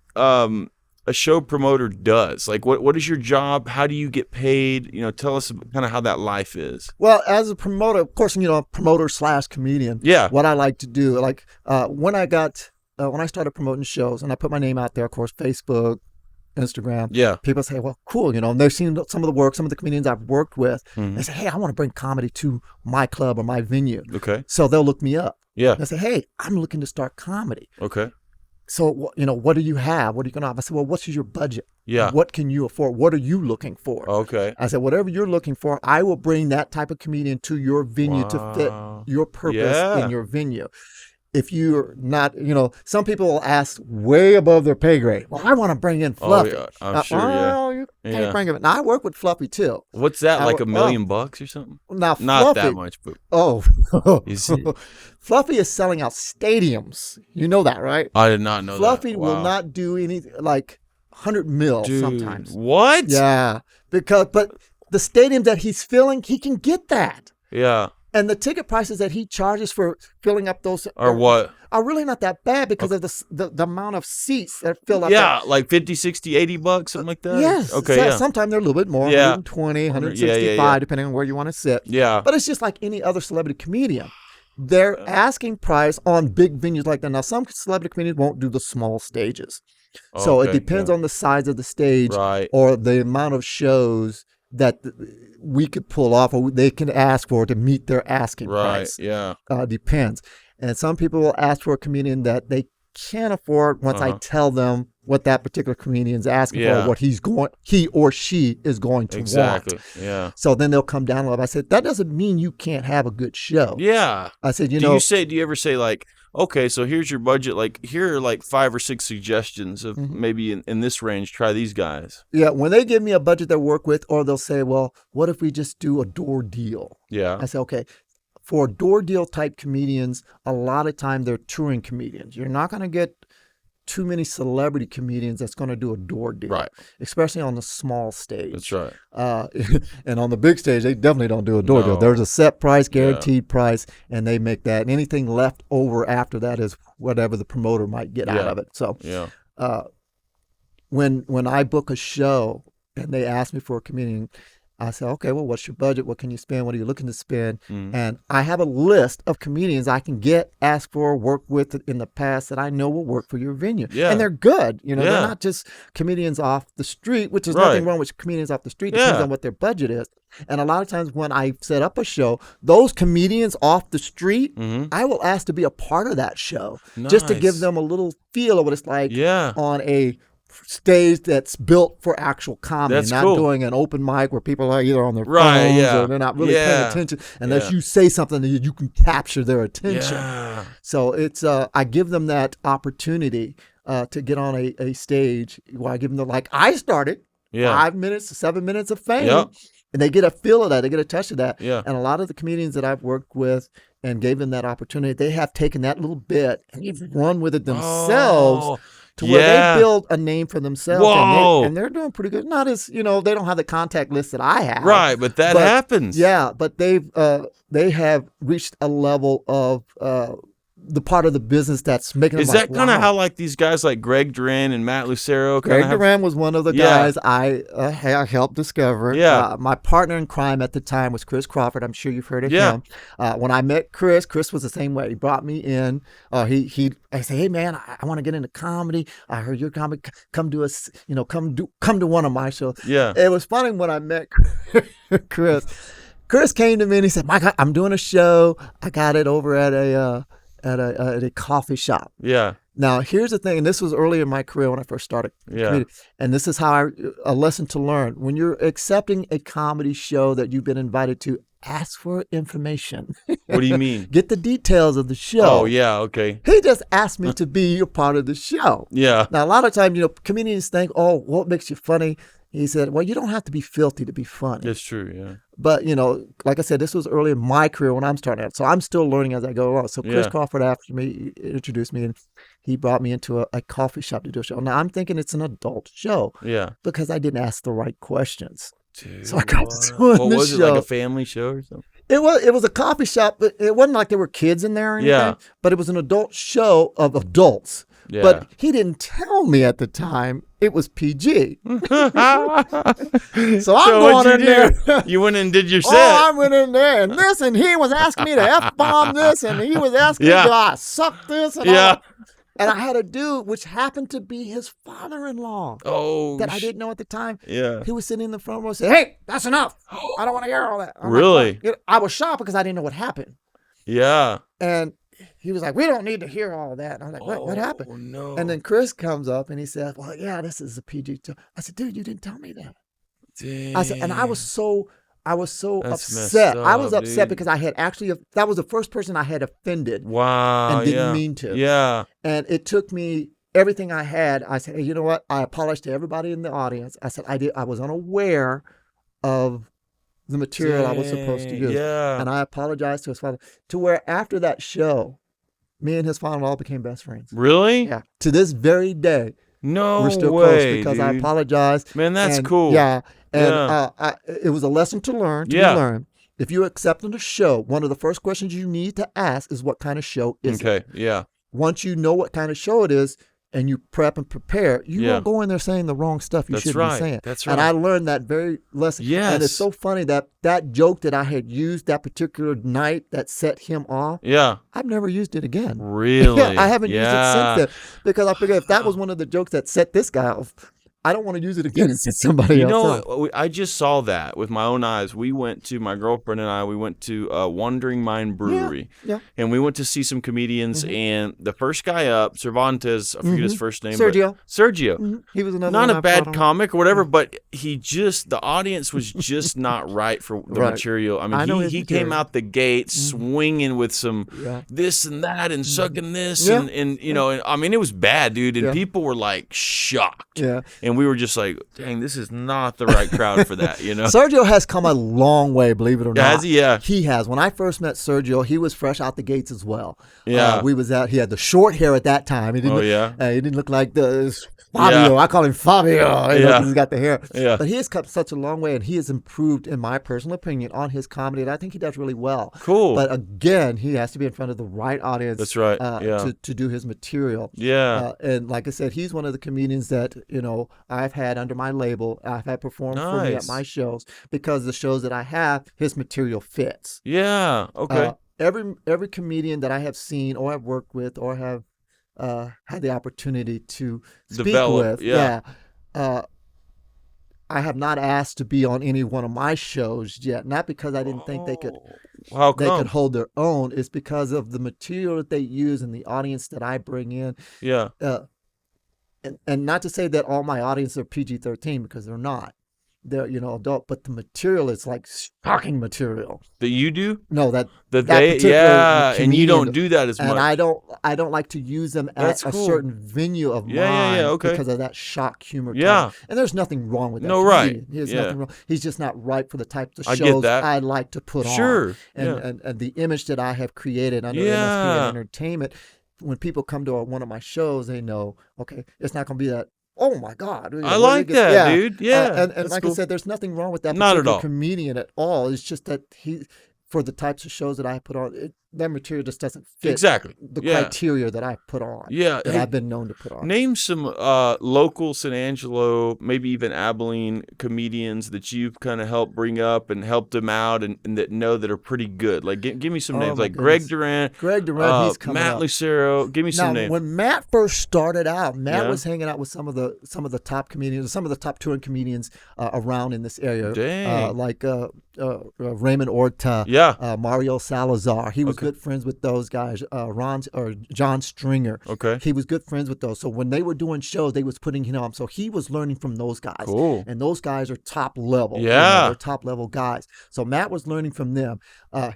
[SPEAKER 3] show promoter does. Like, what is your job? How do you get paid? Tell us kind of how that life is.
[SPEAKER 4] Well, as a promoter, of course, promoter / comedian.
[SPEAKER 3] Yeah.
[SPEAKER 4] What I like to do, like when I started promoting shows, and I put my name out there, of course, Facebook, Instagram.
[SPEAKER 3] Yeah.
[SPEAKER 4] People say, well, cool. They've seen some of the work, some of the comedians I've worked with. They say, hey, I want to bring comedy to my club or my venue.
[SPEAKER 3] Okay.
[SPEAKER 4] So they'll look me up.
[SPEAKER 3] Yeah.
[SPEAKER 4] And I say, hey, I'm looking to start comedy.
[SPEAKER 3] Okay.
[SPEAKER 4] So, what do you have? What are you going to have? I said, well, what's your budget?
[SPEAKER 3] Yeah.
[SPEAKER 4] What can you afford? What are you looking for?
[SPEAKER 3] Okay.
[SPEAKER 4] I said, whatever you're looking for, I will bring that type of comedian to your venue to fit your purpose in your venue. If you're not, some people will ask way above their pay grade. Well, I want to bring in Fluffy.
[SPEAKER 3] Oh, yeah. I'm sure,
[SPEAKER 4] you can't bring him in. Now, I work with Fluffy, too.
[SPEAKER 3] What's that, like $1 million bucks or something?
[SPEAKER 4] Now,
[SPEAKER 3] not
[SPEAKER 4] Fluffy,
[SPEAKER 3] that much, but...
[SPEAKER 4] Oh.
[SPEAKER 3] Is it?
[SPEAKER 4] Fluffy is selling out stadiums. You know that, right?
[SPEAKER 3] I did not know
[SPEAKER 4] Fluffy
[SPEAKER 3] that.
[SPEAKER 4] will not do anything like 100 mil sometimes.
[SPEAKER 3] What?
[SPEAKER 4] Yeah. But the stadiums that he's filling, he can get that.
[SPEAKER 3] Yeah.
[SPEAKER 4] And the ticket prices that he charges for filling up those are really not that bad because of the amount of seats that fill up.
[SPEAKER 3] Yeah, like 50, 60, 80 bucks, something like that?
[SPEAKER 4] Yes.
[SPEAKER 3] Okay,
[SPEAKER 4] Sometimes they're a little bit more, 120, 165, depending on where you want to sit.
[SPEAKER 3] Yeah.
[SPEAKER 4] But it's just like any other celebrity comedian. Their asking price on big venues like that. Now, some celebrity comedians won't do the small stages. So it depends on the size of the stage or the amount of shows that we could pull off or they can ask for to meet their asking price.
[SPEAKER 3] Yeah.
[SPEAKER 4] Depends. And some people will ask for a comedian that they can't afford once I tell them what that particular comedian's asking for, what he or she is going to want.
[SPEAKER 3] Yeah.
[SPEAKER 4] So then they'll come down a little. I said, that doesn't mean you can't have a good show.
[SPEAKER 3] Yeah.
[SPEAKER 4] I said,
[SPEAKER 3] do you ever say like, okay, so here's your budget. Like, here are like 5 or 6 suggestions of maybe in this range, try these guys.
[SPEAKER 4] Yeah. When they give me a budget to work with, or they'll say, well, what if we just do a door deal?
[SPEAKER 3] Yeah.
[SPEAKER 4] I say, okay. For door deal type comedians, a lot of time they're touring comedians. You're not going to get too many celebrity comedians that's going to do a door deal,
[SPEAKER 3] right?
[SPEAKER 4] Especially on the small stage.
[SPEAKER 3] That's right.
[SPEAKER 4] And on the big stage, they definitely don't do a door deal. There's a set price, guaranteed price, and they make that. And anything left over after that is whatever the promoter might get out of it. So, when I book a show and they ask me for a comedian, I say, okay, well, what's your budget? What can you spend? What are you looking to spend? And I have a list of comedians I can ask for, work with in the past that I know will work for your venue. Yeah. And they're good. They're not just comedians off the street, which is nothing wrong with comedians off the street. It depends on what their budget is. And a lot of times when I set up a show, those comedians off the street, I will ask to be a part of that show just to give them a little feel of what it's like on a stage that's built for actual comedy, not doing an open mic where people are either on their phones or they're not really paying attention unless you say something that you can capture their attention. So it's I give them that opportunity to get on a stage where I give them I started 5 minutes to 7 minutes of fame. And they get a feel of that. They get a touch of that. And a lot of the comedians that I've worked with and gave them that opportunity, they have taken that little bit and run with it themselves. to where they build a name for themselves.
[SPEAKER 3] Whoa.
[SPEAKER 4] And they're doing pretty good. Not as, they don't have the contact list that I have.
[SPEAKER 3] Right, but that happens.
[SPEAKER 4] Yeah, but they have reached a level of the part of the business that's making them
[SPEAKER 3] Is that kind of how like these guys like Greg Duran and Matt Lucero
[SPEAKER 4] Greg Duran was one of the guys I helped discover.
[SPEAKER 3] Yeah.
[SPEAKER 4] My partner in crime at the time was Chris Crawford. I'm sure you've heard of him. When I met Chris was the same way. He brought me in. I said, hey man, I want to get into comedy. I heard your comedy. Come do us, come to one of my shows.
[SPEAKER 3] Yeah.
[SPEAKER 4] It was funny when I met Chris. Chris came to me and he said, Mike, I'm doing a show. I got it over at a coffee shop.
[SPEAKER 3] Yeah.
[SPEAKER 4] Now, here's the thing, and this was early in my career when I first started comedy, and this is how a lesson to learn. When you're accepting a comedy show that you've been invited to, ask for information.
[SPEAKER 3] What do you mean?
[SPEAKER 4] Get the details of the show.
[SPEAKER 3] Oh, yeah, okay.
[SPEAKER 4] He just asked me to be a part of the show.
[SPEAKER 3] Yeah.
[SPEAKER 4] Now, a lot of times, comedians think, oh, what makes you funny? He said, well, you don't have to be filthy to be funny.
[SPEAKER 3] That's true, yeah.
[SPEAKER 4] But, like I said, this was early in my career when I'm starting out. So I'm still learning as I go along. So Chris Crawford introduced me, and he brought me into a coffee shop to do a show. Now, I'm thinking it's an adult show.
[SPEAKER 3] Yeah.
[SPEAKER 4] Because I didn't ask the right questions.
[SPEAKER 3] Dude,
[SPEAKER 4] so I got doing the
[SPEAKER 3] was
[SPEAKER 4] show.
[SPEAKER 3] It, like a family show or something?
[SPEAKER 4] It was a coffee shop, but it wasn't like there were kids in there or anything.
[SPEAKER 3] Yeah.
[SPEAKER 4] But it was an adult show of adults.
[SPEAKER 3] Yeah.
[SPEAKER 4] But he didn't tell me at the time it was PG. So I'm going in there.
[SPEAKER 3] You went and did your set.
[SPEAKER 4] Oh, I went in there and this, and he was asking me to F-bomb this, and he was asking me to I suck this. And all. And I had a dude, which happened to be his father-in-law.
[SPEAKER 3] Oh,
[SPEAKER 4] that I didn't know at the time.
[SPEAKER 3] Yeah.
[SPEAKER 4] He was sitting in the front row and said, hey, that's enough. I don't want to hear all that. I'm
[SPEAKER 3] really?
[SPEAKER 4] Like, I was shocked because I didn't know what happened.
[SPEAKER 3] Yeah.
[SPEAKER 4] And he was like, we don't need to hear all that. And I was like, what happened?
[SPEAKER 3] Oh, no.
[SPEAKER 4] And then Chris comes up and he said, well, yeah, this is a PG show. I said, dude, you didn't tell me that.
[SPEAKER 3] Dang.
[SPEAKER 4] I said, and I was so
[SPEAKER 3] That's
[SPEAKER 4] upset. I was upset
[SPEAKER 3] dude.
[SPEAKER 4] because I had actually, that was the first person I had offended.
[SPEAKER 3] Wow.
[SPEAKER 4] And didn't mean to.
[SPEAKER 3] Yeah.
[SPEAKER 4] And it took me everything I had. I said, hey, you know what? I apologize to everybody in the audience. I said, I was unaware of the material I was supposed to use.
[SPEAKER 3] Yeah.
[SPEAKER 4] And I apologized to his father, to where after that show, me and his father-in-law became best friends.
[SPEAKER 3] Really?
[SPEAKER 4] Yeah. To this very day.
[SPEAKER 3] No
[SPEAKER 4] we're still
[SPEAKER 3] way,
[SPEAKER 4] close because
[SPEAKER 3] dude.
[SPEAKER 4] I apologized.
[SPEAKER 3] Man, that's
[SPEAKER 4] and,
[SPEAKER 3] cool.
[SPEAKER 4] Yeah. And it was a lesson to learn, be learned. If you're accepting a show, one of the first questions you need to ask is what kind of show is it?
[SPEAKER 3] Okay, yeah.
[SPEAKER 4] Once you know what kind of show it is and you prep and prepare, you won't go in there saying the wrong stuff you shouldn't be saying.
[SPEAKER 3] That's right.
[SPEAKER 4] And I learned that very lesson.
[SPEAKER 3] Yes.
[SPEAKER 4] And it's so funny that joke that I had used that particular night that set him off, I've never used it again.
[SPEAKER 3] Really?
[SPEAKER 4] I haven't used it since then because I figured if that was one of the jokes that set this guy off, I don't want to use it again and set somebody else up.
[SPEAKER 3] I just saw that with my own eyes. My girlfriend and I, we went to Wandering Mind Brewery.
[SPEAKER 4] Yeah.
[SPEAKER 3] And we went to see some comedians. And the first guy up, Cervantes, I forget his first name.
[SPEAKER 4] Sergio.
[SPEAKER 3] Sergio.
[SPEAKER 4] He was another
[SPEAKER 3] not
[SPEAKER 4] one
[SPEAKER 3] a bad comic or whatever, but the audience was just not right for the material. I mean, he came out the gate swinging with some this and that and sucking this. And I mean, it was bad, dude. And people were like shocked.
[SPEAKER 4] Yeah.
[SPEAKER 3] And we were just like, dang, this is not the right crowd for that,
[SPEAKER 4] Sergio has come a long way, believe it or not.
[SPEAKER 3] Has he? Yeah.
[SPEAKER 4] He has. When I first met Sergio, he was fresh out the gates as well.
[SPEAKER 3] Yeah.
[SPEAKER 4] He had the short hair at that time. He didn't he didn't look like the Fabio.
[SPEAKER 3] Yeah.
[SPEAKER 4] I call him Fabio. He's got the hair.
[SPEAKER 3] Yeah.
[SPEAKER 4] But he has come such a long way, and he has improved, in my personal opinion, on his comedy, and I think he does really well.
[SPEAKER 3] Cool.
[SPEAKER 4] But again, he has to be in front of the right audience.
[SPEAKER 3] That's right.
[SPEAKER 4] To do his material.
[SPEAKER 3] Yeah.
[SPEAKER 4] And like I said, he's one of the comedians that, I've had under my label. I've had performed for me at my shows because the shows that I have, his material fits.
[SPEAKER 3] Yeah. Okay.
[SPEAKER 4] Every comedian that I have seen or have worked with or have had the opportunity to speak with, I have not asked to be on any one of my shows yet. Not because I didn't think they could could hold their own. It's because of the material that they use and the audience that I bring in.
[SPEAKER 3] Yeah.
[SPEAKER 4] And not to say that all my audience are PG-13 because they're not. They're adult, but the material is like shocking material.
[SPEAKER 3] That you do?
[SPEAKER 4] No, that
[SPEAKER 3] they and you don't do that as much.
[SPEAKER 4] And I don't like to use them at a certain venue of mine because of that shock humor.
[SPEAKER 3] Yeah.
[SPEAKER 4] And there's nothing wrong with that.
[SPEAKER 3] No, right.
[SPEAKER 4] There's nothing wrong. He's just not right for the types of
[SPEAKER 3] I
[SPEAKER 4] shows
[SPEAKER 3] get that.
[SPEAKER 4] I like to put on.
[SPEAKER 3] Sure.
[SPEAKER 4] And the image that I have created under MSP Entertainment when people come to one of my shows, they know, okay, it's not going to be that. Oh my God!
[SPEAKER 3] I like that, dude. Yeah,
[SPEAKER 4] and like I said, there's nothing wrong with that
[SPEAKER 3] Not at
[SPEAKER 4] particular
[SPEAKER 3] all.
[SPEAKER 4] comedian at all. It's just that for the types of shows that I put on, that material just doesn't fit
[SPEAKER 3] Exactly.
[SPEAKER 4] the criteria that I put on.
[SPEAKER 3] Yeah,
[SPEAKER 4] that I've been known to put on.
[SPEAKER 3] Name some local San Angelo, maybe even Abilene comedians that you've kind of helped bring up and helped them out and that that are pretty good. Like, give me some names, like
[SPEAKER 4] goodness.
[SPEAKER 3] Greg Durant,
[SPEAKER 4] he's coming
[SPEAKER 3] Matt
[SPEAKER 4] up.
[SPEAKER 3] Lucero. Give me some names.
[SPEAKER 4] When Matt first started out, Matt was hanging out with some of the top comedians, some of the top touring comedians around in this area.
[SPEAKER 3] Dang.
[SPEAKER 4] Like Raymond Orta, Mario Salazar. He was good friends with those guys. John Stringer.
[SPEAKER 3] Okay.
[SPEAKER 4] He was good friends with those. So when they were doing shows, they was putting him on. So he was learning from those guys.
[SPEAKER 3] Cool.
[SPEAKER 4] And those guys are top level.
[SPEAKER 3] Yeah.
[SPEAKER 4] They're top level guys. So Matt was learning from them.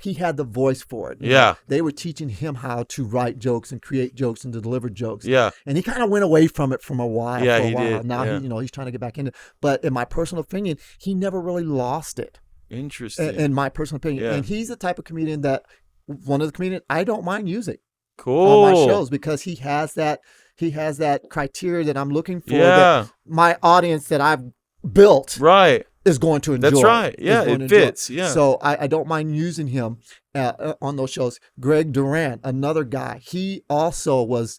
[SPEAKER 4] He had the voice for it.
[SPEAKER 3] Yeah.
[SPEAKER 4] They were teaching him how to write jokes and create jokes and to deliver jokes.
[SPEAKER 3] Yeah.
[SPEAKER 4] And he kind of went away from it for a while.
[SPEAKER 3] Yeah, he did.
[SPEAKER 4] Now he's trying to get back into it. But in my personal opinion, he never really lost it.
[SPEAKER 3] Interesting.
[SPEAKER 4] In my personal opinion.
[SPEAKER 3] Yeah.
[SPEAKER 4] And he's the type of comedian that one of the comedians I don't mind using
[SPEAKER 3] Cool.
[SPEAKER 4] on my shows because he has that criteria that I'm looking for.
[SPEAKER 3] Yeah.
[SPEAKER 4] That my audience that I've built
[SPEAKER 3] Right.
[SPEAKER 4] is going to enjoy.
[SPEAKER 3] That's right. Yeah, it fits. Yeah.
[SPEAKER 4] So I don't mind using him on those shows. Greg Durant, another guy. He also was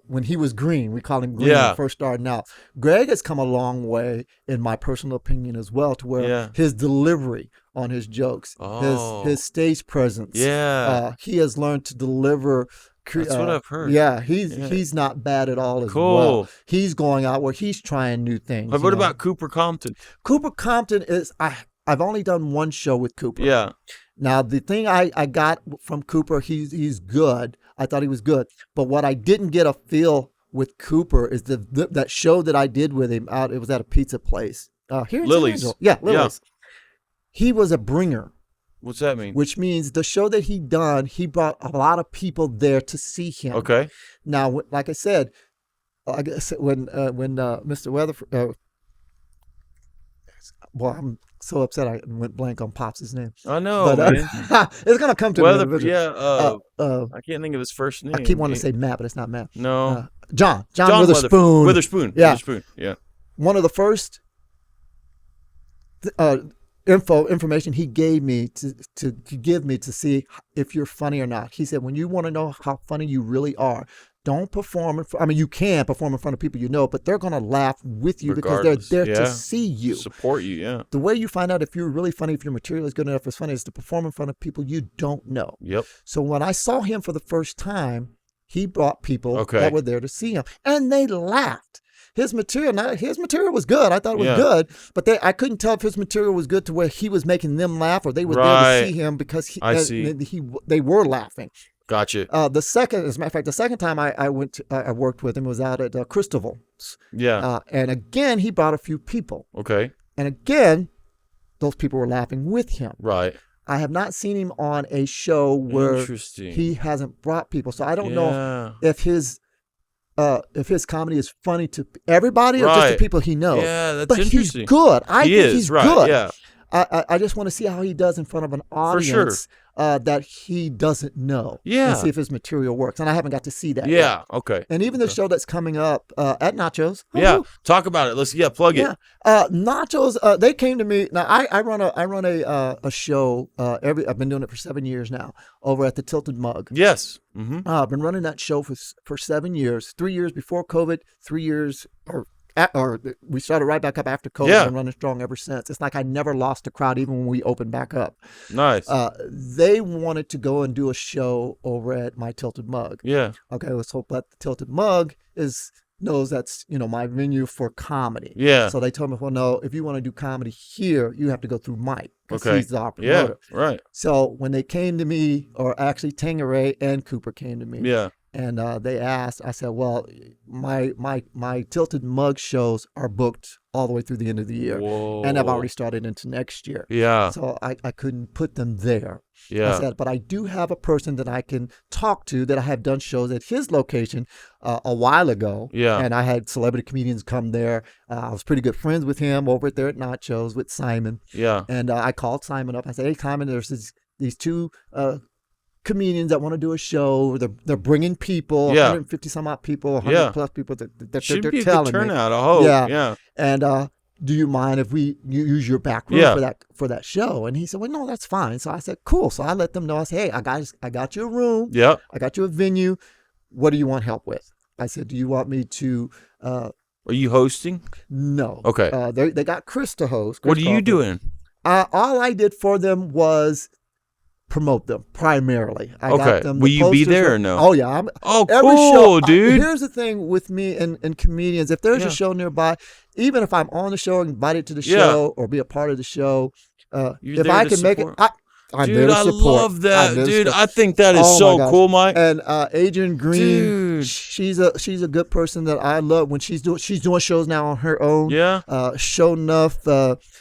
[SPEAKER 4] when he was green. We call him green when he first starting out. Greg has come a long way, in my personal opinion, as well, to where his delivery on his jokes, his stage presence. He has learned to deliver.
[SPEAKER 3] That's what I've heard.
[SPEAKER 4] Yeah, he's not bad at all as well. He's going out where he's trying new things.
[SPEAKER 3] But what about Cooper Compton?
[SPEAKER 4] Cooper Compton is I've only done one show with Cooper.
[SPEAKER 3] Yeah.
[SPEAKER 4] Now the thing I got from Cooper, he's good. I thought he was good. But what I didn't get a feel with Cooper is that show that I did with him out. It was at a pizza place here in
[SPEAKER 3] Lily's.
[SPEAKER 4] San Angelo. Yeah, Lily's. Yeah. He was a bringer.
[SPEAKER 3] What's that mean?
[SPEAKER 4] Which means the show that he done, he brought a lot of people there to see him.
[SPEAKER 3] Okay.
[SPEAKER 4] Now, like I said, I guess when Mr. Weatherford, I'm so upset I went blank on Pops' name.
[SPEAKER 3] I know,
[SPEAKER 4] but,
[SPEAKER 3] man.
[SPEAKER 4] It's gonna come to me.
[SPEAKER 3] I can't think of his first name.
[SPEAKER 4] I keep wanting to say Matt, but it's not Matt.
[SPEAKER 3] No.
[SPEAKER 4] John Witherspoon.
[SPEAKER 3] Witherspoon.
[SPEAKER 4] Yeah.
[SPEAKER 3] Witherspoon. Yeah.
[SPEAKER 4] One of the first information he gave me to give me to see if you're funny or not. He said, when you want to know how funny you really are, don't perform you can perform in front of people you know, but they're going to laugh with you because they're there to see you.
[SPEAKER 3] Support you, yeah.
[SPEAKER 4] The way you find out if you're really funny, if your material is good enough, it's funny, is to perform in front of people you don't know.
[SPEAKER 3] Yep.
[SPEAKER 4] So when I saw him for the first time, he brought people that were there to see him, and they laughed. His material was good. I thought it was good, but I couldn't tell if his material was good to where he was making them laugh or they were there to see him because they were laughing.
[SPEAKER 3] Gotcha.
[SPEAKER 4] As a matter of fact, the second time I worked with him was out at Cristoval.
[SPEAKER 3] Yeah.
[SPEAKER 4] And again, he brought a few people.
[SPEAKER 3] Okay.
[SPEAKER 4] And again, those people were laughing with him.
[SPEAKER 3] Right.
[SPEAKER 4] I have not seen him on a show where he hasn't brought people. So I don't know if his comedy is funny to everybody or just the people he knows.
[SPEAKER 3] Yeah, that's
[SPEAKER 4] but
[SPEAKER 3] interesting.
[SPEAKER 4] He's good. I think he's good.
[SPEAKER 3] Yeah.
[SPEAKER 4] I just want to see how he does in front of an audience that he doesn't know.
[SPEAKER 3] Yeah.
[SPEAKER 4] And see if his material works. And I haven't got to see that
[SPEAKER 3] yet.
[SPEAKER 4] Okay. And even the show that's coming up at Nachos.
[SPEAKER 3] Yeah. Talk about it. Let's plug it.
[SPEAKER 4] Nachos, they came to me. Now I run a show I've been doing it for 7 years now over at the Tilted Mug.
[SPEAKER 3] Yes. Mm-hmm.
[SPEAKER 4] I've been running that show for 7 years, 3 years before COVID, 3 years or we started right back up after COVID and running strong ever since. It's like I never lost a crowd even when we opened back up.
[SPEAKER 3] Nice.
[SPEAKER 4] They wanted to go and do a show over at my Tilted Mug.
[SPEAKER 3] Yeah.
[SPEAKER 4] Okay, let's hope that the Tilted Mug knows that's my venue for comedy.
[SPEAKER 3] Yeah.
[SPEAKER 4] So they told me, well, no, if you want to do comedy here, you have to go through Mike because he's the promoter.
[SPEAKER 3] Yeah. Right.
[SPEAKER 4] So when they came to me, or actually Tanquerae and Cooper came to me.
[SPEAKER 3] Yeah.
[SPEAKER 4] And they asked, I said, well, my Tilted Mug shows are booked all the way through the end of the year.
[SPEAKER 3] Whoa.
[SPEAKER 4] And I've already started into next year.
[SPEAKER 3] Yeah.
[SPEAKER 4] So I couldn't put them there.
[SPEAKER 3] Yeah.
[SPEAKER 4] I said, but I do have a person that I can talk to that I have done shows at his location a while ago. Yeah. And I had celebrity comedians come there. I was pretty good friends with him over there at Nachos with Simon.
[SPEAKER 3] Yeah.
[SPEAKER 4] And I called Simon up. I said, hey, Simon, there's these two comedians that want to do a show. They're bringing people, 150 some odd people, 100 plus people that they're
[SPEAKER 3] be a
[SPEAKER 4] telling
[SPEAKER 3] good turnout,
[SPEAKER 4] me.
[SPEAKER 3] I hope. Yeah.
[SPEAKER 4] And do you mind if you use your back room for that show? And he said, well, no, that's fine. So I said, cool. So I let them know. I said, hey, I got you a room.
[SPEAKER 3] Yep.
[SPEAKER 4] I got you a venue. What do you want help with? I said, do you want me to?
[SPEAKER 3] Are you hosting?
[SPEAKER 4] No.
[SPEAKER 3] Okay.
[SPEAKER 4] They got Chris to host.
[SPEAKER 3] What are you doing?
[SPEAKER 4] All I did for them was promote them primarily. I got them.
[SPEAKER 3] Will you be there or no?
[SPEAKER 4] Oh yeah.
[SPEAKER 3] Every show, dude.
[SPEAKER 4] Here's the thing with me and comedians. If there's a show nearby, even if I'm on the show, invited to the show or be a part of the show, if I can make it, I'm there to support.
[SPEAKER 3] I love that, dude. I think that is so cool, Mike.
[SPEAKER 4] And Adrienne Green, she's a good person that I love. When she's doing shows now on her own.
[SPEAKER 3] Yeah.
[SPEAKER 4] Show Enough,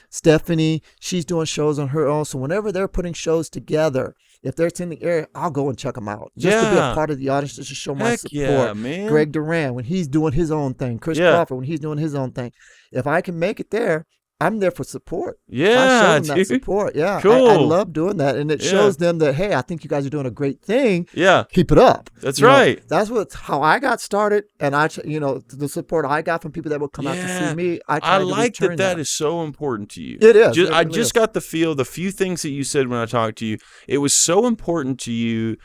[SPEAKER 4] Stephanie, she's doing shows on her own. So whenever they're putting shows together, if they're in the area, I'll go and check them out just to be a part of the audience, just to show my support.
[SPEAKER 3] Yeah, man.
[SPEAKER 4] Greg Duran, when he's doing his own thing. Chris Crawford, when he's doing his own thing. If I can make it there, I'm there for support.
[SPEAKER 3] Yeah,
[SPEAKER 4] I show them that support. Yeah,
[SPEAKER 3] cool.
[SPEAKER 4] I love doing that, and it shows them that, hey, I think you guys are doing a great thing.
[SPEAKER 3] Yeah,
[SPEAKER 4] keep it up.
[SPEAKER 3] That's right.
[SPEAKER 4] That's how I got started, and the support I got from people that would come out to see me. I like
[SPEAKER 3] that is so important to you.
[SPEAKER 4] It is.
[SPEAKER 3] I just got the feel. The few things that you said when I talked to you, it was so important to you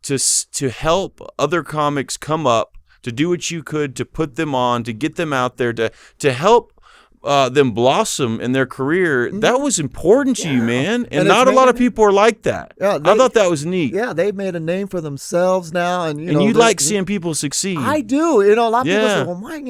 [SPEAKER 3] to help other comics come up, to do what you could to put them on, to get them out there, to help them blossom in their career. That was important to you, man. And not a lot of people are like that. Yeah, I thought that was neat.
[SPEAKER 4] Yeah, they've made a name for themselves now, and
[SPEAKER 3] you like seeing people succeed.
[SPEAKER 4] I do. A lot of people say, "Well, Mike,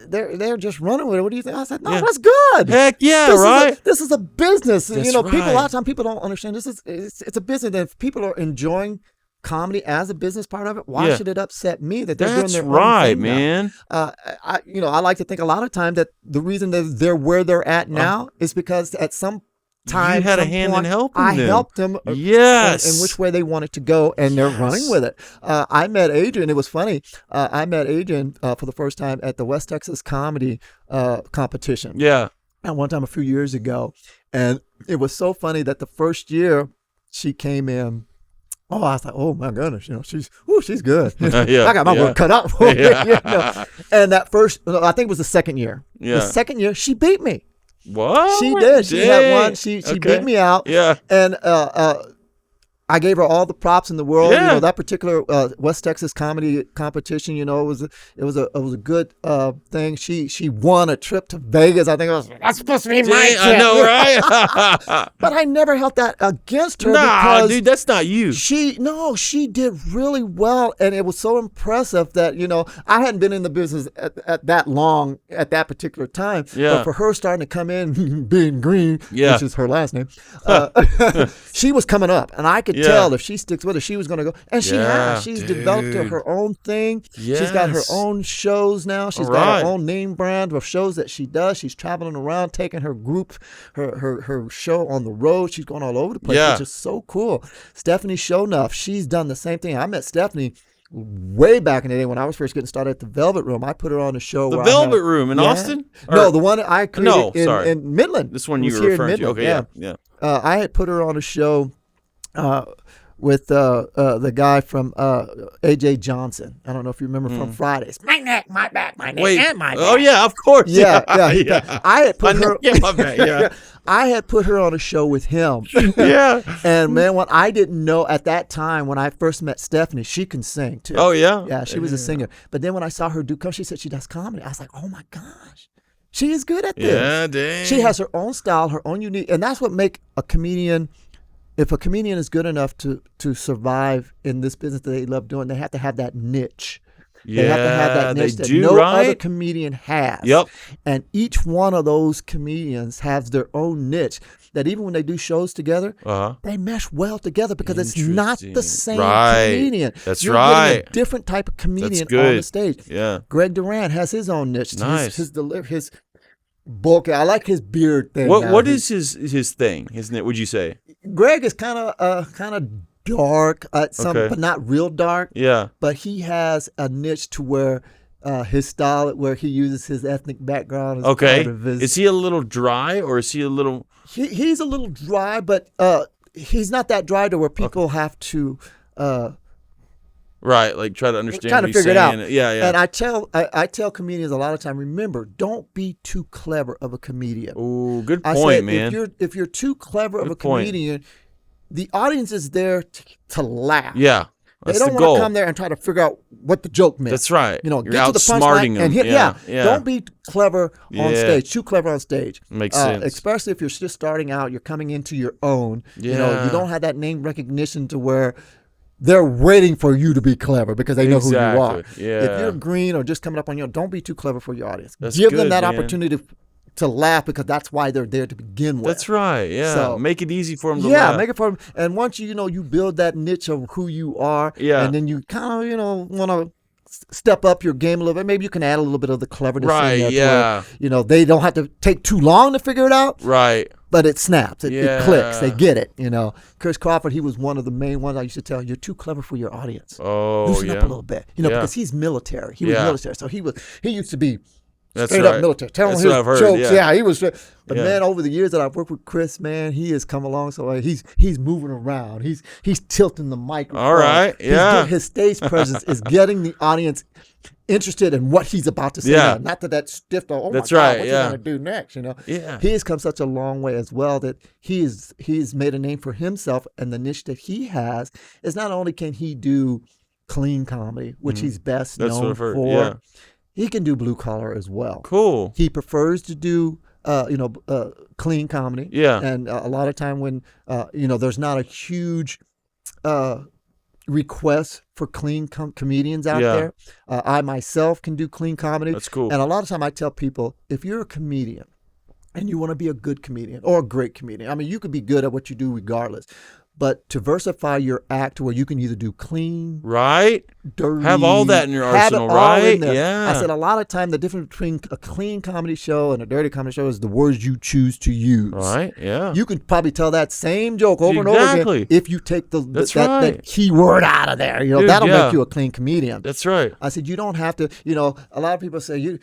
[SPEAKER 4] they're just running with it. What do you think?" I said, "No, that's good.
[SPEAKER 3] Heck yeah,
[SPEAKER 4] This is a business.
[SPEAKER 3] That's
[SPEAKER 4] people a lot of times people don't understand this is it's a business. And if people are enjoying comedy as a business part of it, why should it upset me that they're doing their own thing
[SPEAKER 3] man?
[SPEAKER 4] I like to think a lot of times that the reason that they're where they're at now is because at some time
[SPEAKER 3] you had a hand in helping them.
[SPEAKER 4] I helped them.
[SPEAKER 3] Yes,
[SPEAKER 4] in which way they wanted to go, and they're running with it. I met Adrienne. It was funny. I met Adrienne for the first time at the West Texas Comedy competition.
[SPEAKER 3] Yeah,
[SPEAKER 4] and one time a few years ago, and it was so funny that the first year she came in. Oh, I thought, oh my goodness, she's good. I got my work cut out for me. And that first, I think it was the second year. Yeah. The second year, she beat me.
[SPEAKER 3] What?
[SPEAKER 4] She did. She had one. She beat me out.
[SPEAKER 3] Yeah.
[SPEAKER 4] And I gave her all the props in the world.
[SPEAKER 3] Yeah.
[SPEAKER 4] That particular West Texas comedy competition, it was a good thing. She won a trip to Vegas. I think that's supposed to be my trip.
[SPEAKER 3] I know, right?
[SPEAKER 4] But I never held that against her.
[SPEAKER 3] Nah, dude, that's not you.
[SPEAKER 4] She did really well, and it was so impressive that I hadn't been in the business at that long at that particular time.
[SPEAKER 3] Yeah.
[SPEAKER 4] But for her starting to come in, being Green, which is her last name, she was coming up, and I could tell if she sticks with it, she was going to go. And she has. She's developed her own thing. Yes. She's got her own shows now. She's got her own name brand of shows that she does. She's traveling around, taking her group, her show on the road. She's going all over the place, which is so cool. Stephanie Show Enough, she's done the same thing. I met Stephanie way back in the day when I was first getting started at the Velvet Room. I put her on a show.
[SPEAKER 3] The Velvet Room in Austin?
[SPEAKER 4] No, the one I created in Midland.
[SPEAKER 3] This one you were referring to. Okay, yeah.
[SPEAKER 4] I had put her on a show with the guy from A.J. Johnson. I don't know if you remember from Fridays. My neck, my back, my neck, and my back.
[SPEAKER 3] Oh yeah, of course.
[SPEAKER 4] Yeah. I had put her. My back, I had put her on a show with him.
[SPEAKER 3] Yeah.
[SPEAKER 4] And man, what I didn't know at that time when I first met Stephanie, she can sing too.
[SPEAKER 3] Oh yeah.
[SPEAKER 4] Yeah, she was a singer. But then when I saw her do come, she said she does comedy. I was like, oh my gosh. She is good at this.
[SPEAKER 3] Yeah, dang.
[SPEAKER 4] She has her own style, her own unique, and that's what make a comedian. If a comedian is good enough to survive in this business that they love doing, they have to have that niche. They have to have that niche that no other comedian has.
[SPEAKER 3] Yep.
[SPEAKER 4] And each one of those comedians has their own niche that even when they do shows together, they mesh well together because it's not the same comedian.
[SPEAKER 3] That's
[SPEAKER 4] You're
[SPEAKER 3] right.
[SPEAKER 4] getting a different type of comedian on the stage.
[SPEAKER 3] Yeah.
[SPEAKER 4] Greg Duran has his own niche.
[SPEAKER 3] Nice.
[SPEAKER 4] His bulk. I like his beard thing.
[SPEAKER 3] What is his thing? Would you say?
[SPEAKER 4] Greg is kind of dark, but not real dark.
[SPEAKER 3] Yeah.
[SPEAKER 4] But he has a niche to where his style, where he uses his ethnic background. As part of his,
[SPEAKER 3] is he a little dry or is he a little?
[SPEAKER 4] He's a little dry, but he's not that dry to where people have to
[SPEAKER 3] right, like try to understand
[SPEAKER 4] kind
[SPEAKER 3] what
[SPEAKER 4] of
[SPEAKER 3] he's
[SPEAKER 4] figure
[SPEAKER 3] saying.
[SPEAKER 4] it out.
[SPEAKER 3] Yeah, yeah.
[SPEAKER 4] And I tell comedians a lot of time, remember, don't be too clever of a comedian.
[SPEAKER 3] Ooh, good
[SPEAKER 4] I
[SPEAKER 3] point,
[SPEAKER 4] said,
[SPEAKER 3] man.
[SPEAKER 4] if you're too clever of
[SPEAKER 3] Good
[SPEAKER 4] a
[SPEAKER 3] point.
[SPEAKER 4] comedian, the audience is there to laugh.
[SPEAKER 3] Yeah,
[SPEAKER 4] They
[SPEAKER 3] that's
[SPEAKER 4] don't
[SPEAKER 3] the
[SPEAKER 4] want
[SPEAKER 3] goal.
[SPEAKER 4] to come there and try to figure out what the joke meant.
[SPEAKER 3] That's right.
[SPEAKER 4] You know,
[SPEAKER 3] You're
[SPEAKER 4] get to the
[SPEAKER 3] outsmarting
[SPEAKER 4] punchline
[SPEAKER 3] them.
[SPEAKER 4] and hit.
[SPEAKER 3] Yeah,
[SPEAKER 4] Don't be clever on
[SPEAKER 3] Yeah.
[SPEAKER 4] stage. Too clever on stage.
[SPEAKER 3] Makes sense.
[SPEAKER 4] Especially if you're just starting out, you're coming into your own.
[SPEAKER 3] Yeah.
[SPEAKER 4] You know, you don't have that name recognition to where they're waiting for you to be clever because they know who you are.
[SPEAKER 3] Yeah.
[SPEAKER 4] If you're green or just coming up on your own, don't be too clever for your audience.
[SPEAKER 3] That's
[SPEAKER 4] Give them
[SPEAKER 3] good,
[SPEAKER 4] that
[SPEAKER 3] man.
[SPEAKER 4] opportunity to laugh because that's why they're there to begin with.
[SPEAKER 3] That's right. Yeah.
[SPEAKER 4] So,
[SPEAKER 3] make it easy for them to
[SPEAKER 4] yeah,
[SPEAKER 3] laugh.
[SPEAKER 4] make it for them. And once you build that niche of who you are,
[SPEAKER 3] Yeah.
[SPEAKER 4] and then you kind of, want to step up your game a little bit. Maybe you can add a little bit of the cleverness
[SPEAKER 3] Right,
[SPEAKER 4] in there.
[SPEAKER 3] yeah.
[SPEAKER 4] To where, they don't have to take too long to figure it out,
[SPEAKER 3] Right.
[SPEAKER 4] but it snaps. It clicks. They
[SPEAKER 3] Yeah.
[SPEAKER 4] get it. Chris Crawford, he was one of the main ones I used to tell, you're too clever for your audience.
[SPEAKER 3] Oh,
[SPEAKER 4] Loosen
[SPEAKER 3] yeah.
[SPEAKER 4] up a little bit.
[SPEAKER 3] Yeah.
[SPEAKER 4] Because he's military. He was
[SPEAKER 3] Yeah.
[SPEAKER 4] military. So he used to be
[SPEAKER 3] That's
[SPEAKER 4] straight
[SPEAKER 3] right.
[SPEAKER 4] up military. Telling
[SPEAKER 3] That's
[SPEAKER 4] his
[SPEAKER 3] what I've heard,
[SPEAKER 4] jokes.
[SPEAKER 3] yeah.
[SPEAKER 4] He was. But
[SPEAKER 3] Yeah.
[SPEAKER 4] man, over the years that I've worked with Chris, man, he has come along. So he's moving around. He's tilting the microphone.
[SPEAKER 3] All right, yeah.
[SPEAKER 4] His stage presence is getting the audience interested in what he's about to say.
[SPEAKER 3] Yeah.
[SPEAKER 4] Now. Not that stiff. Oh
[SPEAKER 3] That's
[SPEAKER 4] my God,
[SPEAKER 3] right,
[SPEAKER 4] what's
[SPEAKER 3] yeah.
[SPEAKER 4] he gonna do next?
[SPEAKER 3] Yeah.
[SPEAKER 4] He has come such a long way as well that he's made a name for himself, and the niche that he has is not only can he do clean comedy, which he's best
[SPEAKER 3] That's what
[SPEAKER 4] known
[SPEAKER 3] I've heard,
[SPEAKER 4] for.
[SPEAKER 3] yeah.
[SPEAKER 4] He can do blue collar as well.
[SPEAKER 3] Cool.
[SPEAKER 4] He prefers to do, clean comedy.
[SPEAKER 3] Yeah.
[SPEAKER 4] And a lot of time when, there's not a huge request for clean comedians out
[SPEAKER 3] Yeah.
[SPEAKER 4] there. I myself can do clean comedy.
[SPEAKER 3] That's cool.
[SPEAKER 4] And a lot of time I tell people, if you're a comedian and you want to be a good comedian or a great comedian, I mean, you could be good at what you do regardless. But to versify your act to where you can either do clean,
[SPEAKER 3] Right?
[SPEAKER 4] dirty,
[SPEAKER 3] Have all that in your
[SPEAKER 4] have it
[SPEAKER 3] arsenal,
[SPEAKER 4] all
[SPEAKER 3] right?
[SPEAKER 4] in there.
[SPEAKER 3] Yeah.
[SPEAKER 4] I said a lot of time the difference between a clean comedy show and a dirty comedy show is the words you choose to use.
[SPEAKER 3] Right? Yeah.
[SPEAKER 4] You can probably tell that same joke over and over
[SPEAKER 3] Exactly.
[SPEAKER 4] again if you take
[SPEAKER 3] That's
[SPEAKER 4] that
[SPEAKER 3] right.
[SPEAKER 4] key word out of there.
[SPEAKER 3] Dude,
[SPEAKER 4] that'll
[SPEAKER 3] yeah.
[SPEAKER 4] make you a clean comedian.
[SPEAKER 3] That's right.
[SPEAKER 4] I said you don't have to. A lot of people say you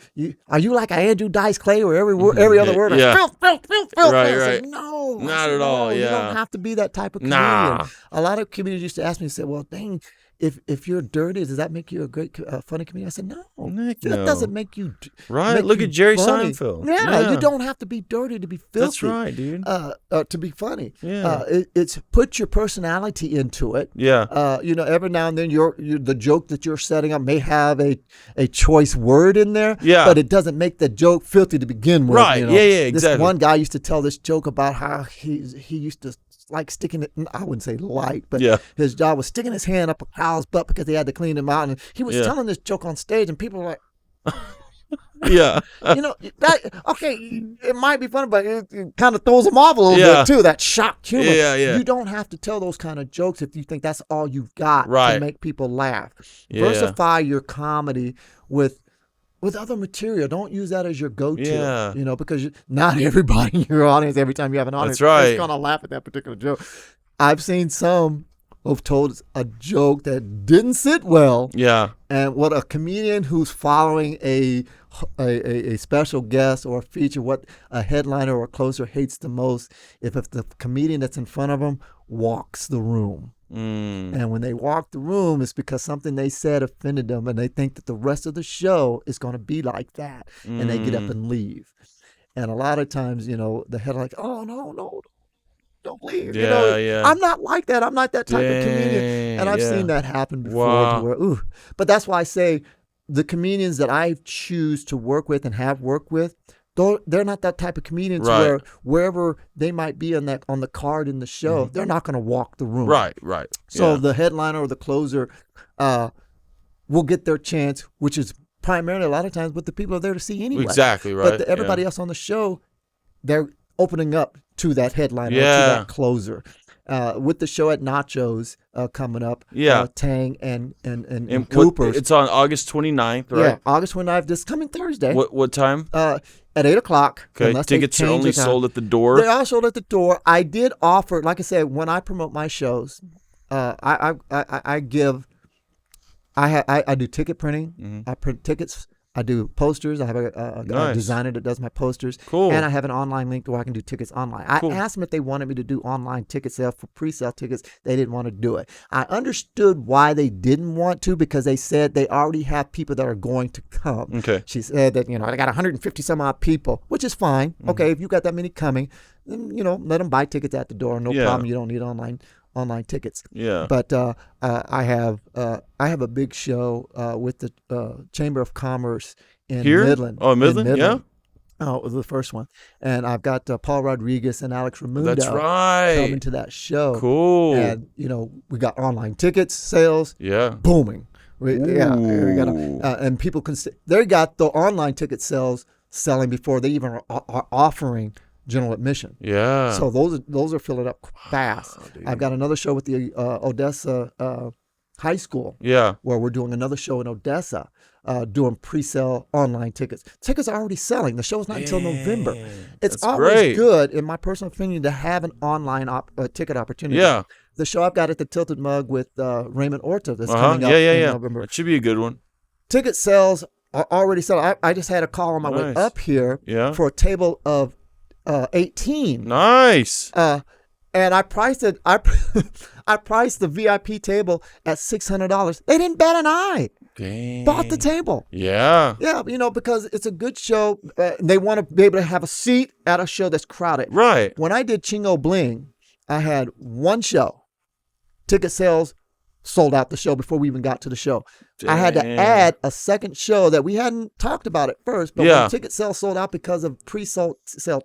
[SPEAKER 4] are you like Andrew Dice Clay where every other word is
[SPEAKER 3] Yeah.
[SPEAKER 4] filth.
[SPEAKER 3] Right,
[SPEAKER 4] I said,
[SPEAKER 3] right.
[SPEAKER 4] no,
[SPEAKER 3] Not
[SPEAKER 4] I said,
[SPEAKER 3] at all,
[SPEAKER 4] no, you
[SPEAKER 3] yeah.
[SPEAKER 4] don't have to be that type of comedian.
[SPEAKER 3] Nah.
[SPEAKER 4] A lot of comedians used to ask me, say, well, dang, if you're dirty, does that make you a great funny comedian? I said, no,
[SPEAKER 3] Heck no.
[SPEAKER 4] that doesn't make you
[SPEAKER 3] Right?
[SPEAKER 4] make
[SPEAKER 3] Look
[SPEAKER 4] you
[SPEAKER 3] at Jerry
[SPEAKER 4] funny.
[SPEAKER 3] Seinfeld.
[SPEAKER 4] Yeah, you don't have to be dirty to be filthy.
[SPEAKER 3] That's right, dude.
[SPEAKER 4] To be funny.
[SPEAKER 3] Yeah.
[SPEAKER 4] It's put your personality into it.
[SPEAKER 3] Yeah.
[SPEAKER 4] Every now and then the joke that you're setting up may have a choice word in there.
[SPEAKER 3] Yeah.
[SPEAKER 4] But it doesn't make the joke filthy to begin with.
[SPEAKER 3] Right. Yeah,
[SPEAKER 4] This
[SPEAKER 3] exactly.
[SPEAKER 4] one guy used to tell this joke about how he used to like sticking it, I wouldn't say light, but
[SPEAKER 3] Yeah.
[SPEAKER 4] his job was sticking his hand up a cow's butt because they had to clean him out. And he was
[SPEAKER 3] Yeah.
[SPEAKER 4] telling this joke on stage and people were like,
[SPEAKER 3] Yeah.
[SPEAKER 4] it might be funny, but it kind of throws them off a little
[SPEAKER 3] Yeah.
[SPEAKER 4] bit too. That shock humor.
[SPEAKER 3] Yeah, yeah.
[SPEAKER 4] You don't have to tell those kind of jokes if you think that's all you've got
[SPEAKER 3] Right.
[SPEAKER 4] to make people laugh.
[SPEAKER 3] Yeah.
[SPEAKER 4] Versify your comedy with other material. Don't use that as your go-to.
[SPEAKER 3] Yeah.
[SPEAKER 4] Because not everybody in your audience, every time you have an audience,
[SPEAKER 3] That's right.
[SPEAKER 4] is going to laugh at that particular joke. I've seen some who've told a joke that didn't sit well.
[SPEAKER 3] Yeah.
[SPEAKER 4] And what a comedian who's following a special guest or a feature, what a headliner or a closer hates the most, if the comedian that's in front of them walks the room. And when they walk the room, it's because something they said offended them, and they think that the rest of the show is going to be like that, and they get up and leave. And a lot of times, the head like, oh no, don't leave.
[SPEAKER 3] Yeah.
[SPEAKER 4] I'm not like that. I'm not that type of comedian. And I've
[SPEAKER 3] yeah.
[SPEAKER 4] seen that happen before.
[SPEAKER 3] Wow.
[SPEAKER 4] To where, ooh. But that's why I say the comedians that I choose to work with and have worked with, they're not that type of comedians
[SPEAKER 3] Right.
[SPEAKER 4] where wherever they might be on the card in the show, they're not going to walk the room.
[SPEAKER 3] Right.
[SPEAKER 4] So
[SPEAKER 3] Yeah.
[SPEAKER 4] the headliner or the closer will get their chance, which is primarily a lot of times what the people are there to see anyway.
[SPEAKER 3] Exactly, right.
[SPEAKER 4] But everybody else on the show, they're opening up to that headliner, or to
[SPEAKER 3] Yeah.
[SPEAKER 4] that closer. With the show at Nachos coming up,
[SPEAKER 3] Yeah.
[SPEAKER 4] Tang and
[SPEAKER 3] And
[SPEAKER 4] Cooper's.
[SPEAKER 3] it's on August 29th, right?
[SPEAKER 4] Yeah, August 29th, this coming Thursday.
[SPEAKER 3] What time?
[SPEAKER 4] At 8 o'clock.
[SPEAKER 3] Okay.
[SPEAKER 4] unless they
[SPEAKER 3] Tickets are
[SPEAKER 4] change
[SPEAKER 3] only
[SPEAKER 4] the time.
[SPEAKER 3] sold at the door.
[SPEAKER 4] They are sold at the door. I did offer, like I said, when I promote my shows, I do ticket printing. I print tickets. I do posters. I have a designer that does my posters.
[SPEAKER 3] Cool.
[SPEAKER 4] And I have an online link where I can do tickets online. I asked them if they wanted me to do online ticket sale for pre-sale tickets. They didn't want to do it. I understood why they didn't want to, because they said they already have people that are going to come.
[SPEAKER 3] Okay.
[SPEAKER 4] She said that, I got 150 some odd people, which is fine. Mm-hmm. Okay, if you got that many coming, then, let them buy tickets at the door. No problem. You don't need online tickets.
[SPEAKER 3] Yeah.
[SPEAKER 4] But I have a big show with the Chamber of Commerce in Midland.
[SPEAKER 3] Oh, Midland? Yeah.
[SPEAKER 4] Oh, it was the first one. And I've got Paul Rodriguez and Alex Ramundo.
[SPEAKER 3] That's right.
[SPEAKER 4] Coming to that show.
[SPEAKER 3] Cool.
[SPEAKER 4] And, we got online tickets, sales.
[SPEAKER 3] Yeah.
[SPEAKER 4] Booming. We got and people can they got the online ticket sales selling before they even are offering general admission.
[SPEAKER 3] Yeah.
[SPEAKER 4] So those are filling up fast. I've got another show with the Odessa High School.
[SPEAKER 3] Yeah.
[SPEAKER 4] Where we're doing another show in Odessa, doing pre-sale online tickets. Tickets are already selling. The show's not until November. It's always good, in my personal opinion, to have an online ticket opportunity.
[SPEAKER 3] Yeah.
[SPEAKER 4] The show I've got at the Tilted Mug with Raymond Orta that's coming up in November.
[SPEAKER 3] That should be a good one.
[SPEAKER 4] Ticket sales are already selling. I just had a call on my way up here for a table of 18.
[SPEAKER 3] Nice.
[SPEAKER 4] And I priced it. I priced the VIP table at $600. They didn't bat an eye.
[SPEAKER 3] Dang.
[SPEAKER 4] Bought the table.
[SPEAKER 3] Yeah.
[SPEAKER 4] Yeah, because it's a good show. They want to be able to have a seat at a show that's crowded.
[SPEAKER 3] Right.
[SPEAKER 4] When I did Chingo Bling, I had one show. Ticket sales sold out the show before we even got to the show. Dang. I had to add a second show that we hadn't talked about at first, but when ticket sales sold out because of pre-sale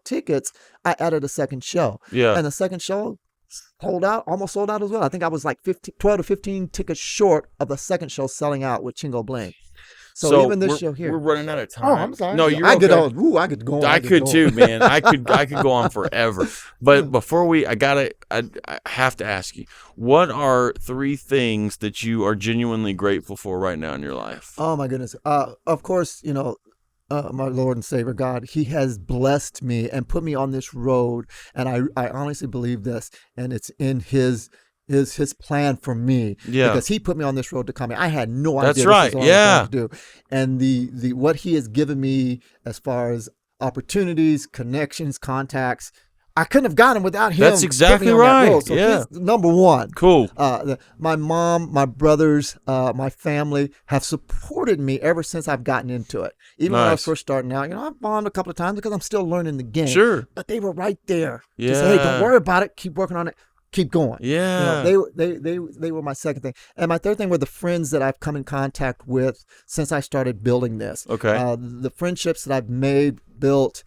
[SPEAKER 4] tickets, I added a second show.
[SPEAKER 3] Yeah.
[SPEAKER 4] And the second show almost sold out as well. I think I was like 12 to 15 tickets short of the second show selling out with Chingo Bling. So even this show here,
[SPEAKER 3] we're running out of time.
[SPEAKER 4] Oh, I'm sorry.
[SPEAKER 3] No, you're
[SPEAKER 4] I
[SPEAKER 3] okay.
[SPEAKER 4] I could go on.
[SPEAKER 3] I could too, man. I could go on forever. But before I have to ask you, what are 3 things that you are genuinely grateful for right now in your life?
[SPEAKER 4] Oh my goodness. Of course, my Lord and Savior God, He has blessed me and put me on this road, and I honestly believe this, and it's in His plan for me.
[SPEAKER 3] Yeah.
[SPEAKER 4] Because He put me on this road to come here. I had no
[SPEAKER 3] That's
[SPEAKER 4] idea
[SPEAKER 3] right.
[SPEAKER 4] this was all I was going to do. And the what He has given me as far as opportunities, connections, contacts, I couldn't have gotten without Him.
[SPEAKER 3] That's exactly
[SPEAKER 4] putting me on that
[SPEAKER 3] right.
[SPEAKER 4] road. So He's number one.
[SPEAKER 3] Cool.
[SPEAKER 4] My mom, my brothers, my family have supported me ever since I've gotten into it. Even when I was first starting out, I've bombed a couple of times because I'm still learning the game.
[SPEAKER 3] Sure.
[SPEAKER 4] But they were right there.
[SPEAKER 3] Yeah.
[SPEAKER 4] To say, hey, don't worry about it. Keep working on it. Keep going.
[SPEAKER 3] Yeah.
[SPEAKER 4] They were my second thing. And my third thing were the friends that I've come in contact with since I started building this.
[SPEAKER 3] Okay.
[SPEAKER 4] The friendships that I've built,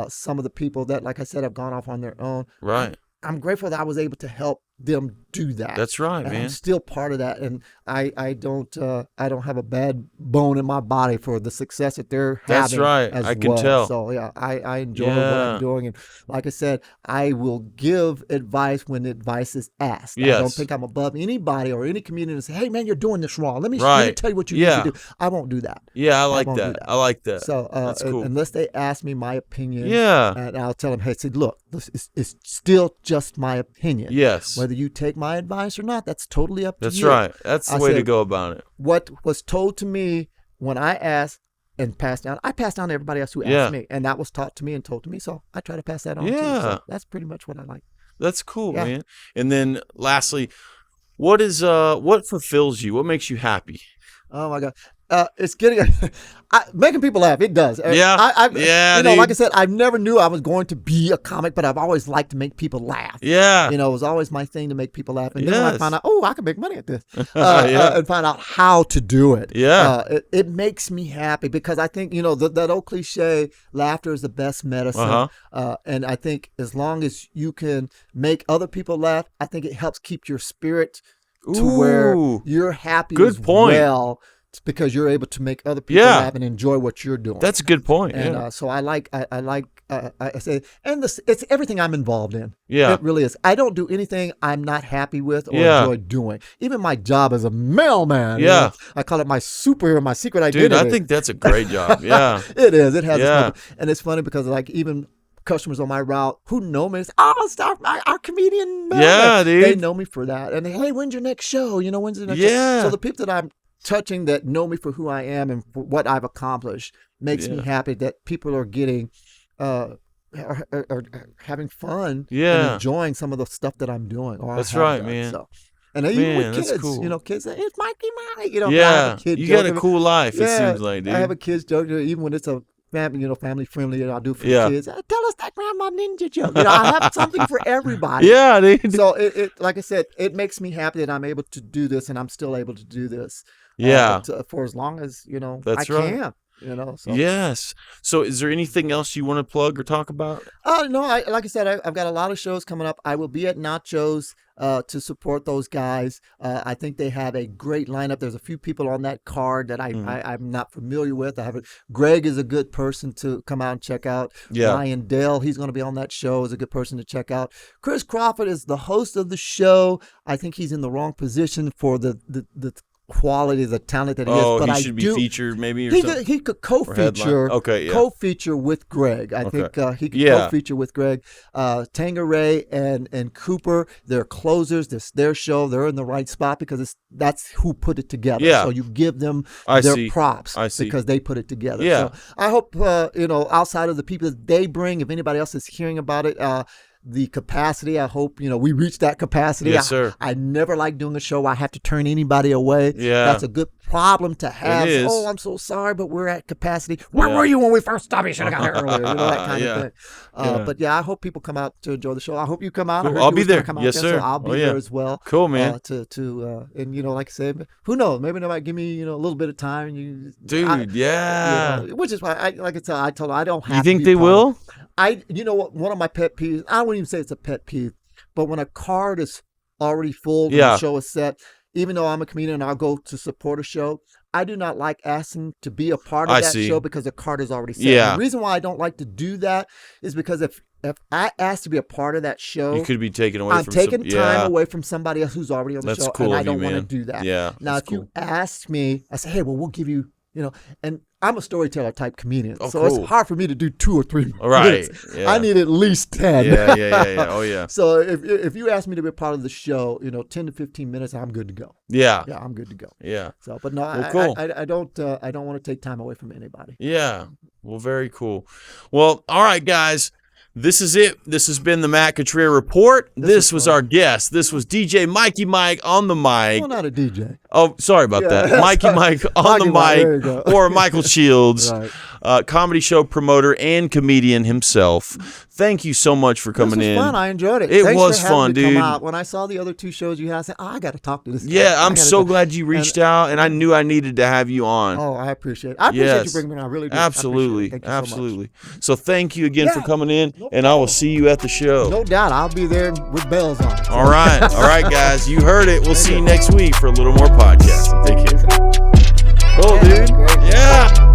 [SPEAKER 4] some of the people that, like I said, have gone off on their own.
[SPEAKER 3] Right.
[SPEAKER 4] I'm grateful that I was able to help them do that.
[SPEAKER 3] That's right,
[SPEAKER 4] and
[SPEAKER 3] man.
[SPEAKER 4] I'm still part of that, and I don't have a bad bone in my body for the success that they're having.
[SPEAKER 3] That's right. I can tell.
[SPEAKER 4] So I enjoy what I'm doing, and like I said, I will give advice when advice is asked.
[SPEAKER 3] Yes.
[SPEAKER 4] I don't think I'm above anybody or any community and say, hey man, you're doing this wrong. Let me tell you what you need to do. I won't do that.
[SPEAKER 3] Yeah, I like that. I like that.
[SPEAKER 4] So
[SPEAKER 3] that's cool.
[SPEAKER 4] Unless they ask me my opinion,
[SPEAKER 3] and
[SPEAKER 4] I'll tell them, hey, look, it's still just my opinion.
[SPEAKER 3] Yes.
[SPEAKER 4] Whether you take my advice or not, that's totally up to you.
[SPEAKER 3] That's right. That's the way to go about it.
[SPEAKER 4] What was told to me when I asked and passed down, I passed down to everybody else who asked me, and that was taught to me and told to me. So I try to pass that on too. So that's pretty much what I like.
[SPEAKER 3] That's cool, man. And then lastly, what fulfills you? What makes you happy?
[SPEAKER 4] Oh my God. It's making people laugh. It does.
[SPEAKER 3] Yeah.
[SPEAKER 4] Like I said, I never knew I was going to be a comic, but I've always liked to make people laugh.
[SPEAKER 3] Yeah.
[SPEAKER 4] It was always my thing to make people laugh. And then when I found out, I can make money at this,
[SPEAKER 3] yeah.
[SPEAKER 4] and find out how to do it.
[SPEAKER 3] Yeah.
[SPEAKER 4] It makes me happy because I think, that old cliche, laughter is the best medicine. And I think as long as you can make other people laugh, I think it helps keep your spirit to where you're happy as well. It's because you're able to make other people laugh and enjoy what you're doing.
[SPEAKER 3] That's a good point.
[SPEAKER 4] And so I say, and it's everything I'm involved in.
[SPEAKER 3] Yeah.
[SPEAKER 4] It really is. I don't do anything I'm not happy with or enjoy doing. Even my job as a mailman.
[SPEAKER 3] Yeah.
[SPEAKER 4] I call it my superhero, my secret identity.
[SPEAKER 3] Dude, I think that's a great job. Yeah.
[SPEAKER 4] It is. It has its fun. And it's funny because even customers on my route who know me, say, our comedian.
[SPEAKER 3] Yeah, dude.
[SPEAKER 4] They know me for that. And hey, when's your next show? When's the next show? So the people that I'm touching that know me for who I am and for what I've accomplished makes me happy that people are getting are having fun and enjoying some of the stuff that I'm doing.
[SPEAKER 3] That's right, man.
[SPEAKER 4] So. And even with kids,
[SPEAKER 3] cool.
[SPEAKER 4] Kids say, it's Mikey Mike. I have a kid
[SPEAKER 3] you got a cool life, it seems like, dude.
[SPEAKER 4] I have a kid's joke, even when it's a family friendly, I'll do for the kids. Tell us that Grandma Ninja joke. I have something for everybody.
[SPEAKER 3] Yeah, dude.
[SPEAKER 4] So it like I said, it makes me happy that I'm able to do this, and I'm still able to do this. For as long as
[SPEAKER 3] That's
[SPEAKER 4] I
[SPEAKER 3] right.
[SPEAKER 4] can. So.
[SPEAKER 3] Yes. So is there anything else you want to plug or talk about?
[SPEAKER 4] No, like I said, I've got a lot of shows coming up. I will be at Nachos to support those guys. I think they have a great lineup. There's a few people on that card that I'm not familiar with. Greg is a good person to come out and check out. Ryan Dale, he's going to be on that show, is a good person to check out. Chris Crawford is the host of the show. I think he's in the wrong position for the quality, the talent that he is. But
[SPEAKER 3] he should be featured maybe or something?
[SPEAKER 4] He could co-feature. Co-feature with Greg. I think he could co-feature with Greg. Tanquerae and Cooper, they're closers. This their show. They're in the right spot because that's who put it together. So you give them their props because they put it together. So I hope outside of the people that they bring, if anybody else is hearing about it, the capacity, I hope, we reach that capacity.
[SPEAKER 3] Yes, sir.
[SPEAKER 4] I never like doing a show where I have to turn anybody away.
[SPEAKER 3] Yeah.
[SPEAKER 4] That's a good problem to have.
[SPEAKER 3] It is.
[SPEAKER 4] Oh, I'm so sorry, but we're at capacity. Where were you when we first started? You should have got here earlier. That kind of thing. But I hope people come out to enjoy the show. I hope you come out.
[SPEAKER 3] Cool. I'll be there. Yes, sir.
[SPEAKER 4] So I'll be there as well.
[SPEAKER 3] Cool, man.
[SPEAKER 4] And like I said, who knows? Maybe they might give me a little bit of time. Which is why, like I said, I told them I don't have.
[SPEAKER 3] You think they will?
[SPEAKER 4] One of my pet peeves, I wouldn't even say it's a pet peeve, but when a card is already full, when the show is set, even though I'm a comedian and I'll go to support a show, I do not like asking to be a part of that show because the card is already set. The reason why I don't like to do that is because if I ask to be a part of that show,
[SPEAKER 3] you could be taken away.
[SPEAKER 4] I'm taking time away from somebody else who's already on the show,
[SPEAKER 3] cool
[SPEAKER 4] and I don't want to do that.
[SPEAKER 3] Yeah.
[SPEAKER 4] Now, if you ask me, I say, hey, well, we'll give you. And I'm a storyteller type comedian, so it's hard for me to do 2 or 3 minutes.
[SPEAKER 3] Right. Yeah.
[SPEAKER 4] I need at least 10.
[SPEAKER 3] Yeah. Oh, yeah.
[SPEAKER 4] So if you ask me to be a part of the show, 10 to 15 minutes, I'm good to go.
[SPEAKER 3] Yeah.
[SPEAKER 4] Yeah, I'm good to go.
[SPEAKER 3] Yeah.
[SPEAKER 4] So, but no,
[SPEAKER 3] cool.
[SPEAKER 4] I don't want to take time away from anybody.
[SPEAKER 3] Yeah. Well, very cool. Well, all right, guys. This is it. This has been the Matt Cutrer Report. This was our guest. This was DJ Mikey Mike on the mic.
[SPEAKER 4] Well, not a DJ.
[SPEAKER 3] Oh, sorry about that. Mikey Mike on the mic, or Michael Shields, comedy show promoter and comedian himself. Thank you so much for coming in.
[SPEAKER 4] This was fun. I enjoyed it.
[SPEAKER 3] It was fun, dude.
[SPEAKER 4] When I saw the other 2 shows you had, I said, I got to talk to this guy.
[SPEAKER 3] Yeah, I'm so glad you reached out, and I knew I needed to have you on.
[SPEAKER 4] Oh, I appreciate it. I appreciate you bringing me on. I really do.
[SPEAKER 3] Absolutely.
[SPEAKER 4] Thank you
[SPEAKER 3] Absolutely. So thank you again for coming in, and I will see you at the show.
[SPEAKER 4] No doubt. I'll be there with bells on.
[SPEAKER 3] All right. All right, guys. You heard it. We'll see you next week for a little more podcast. Take care. Cool, dude. Yeah.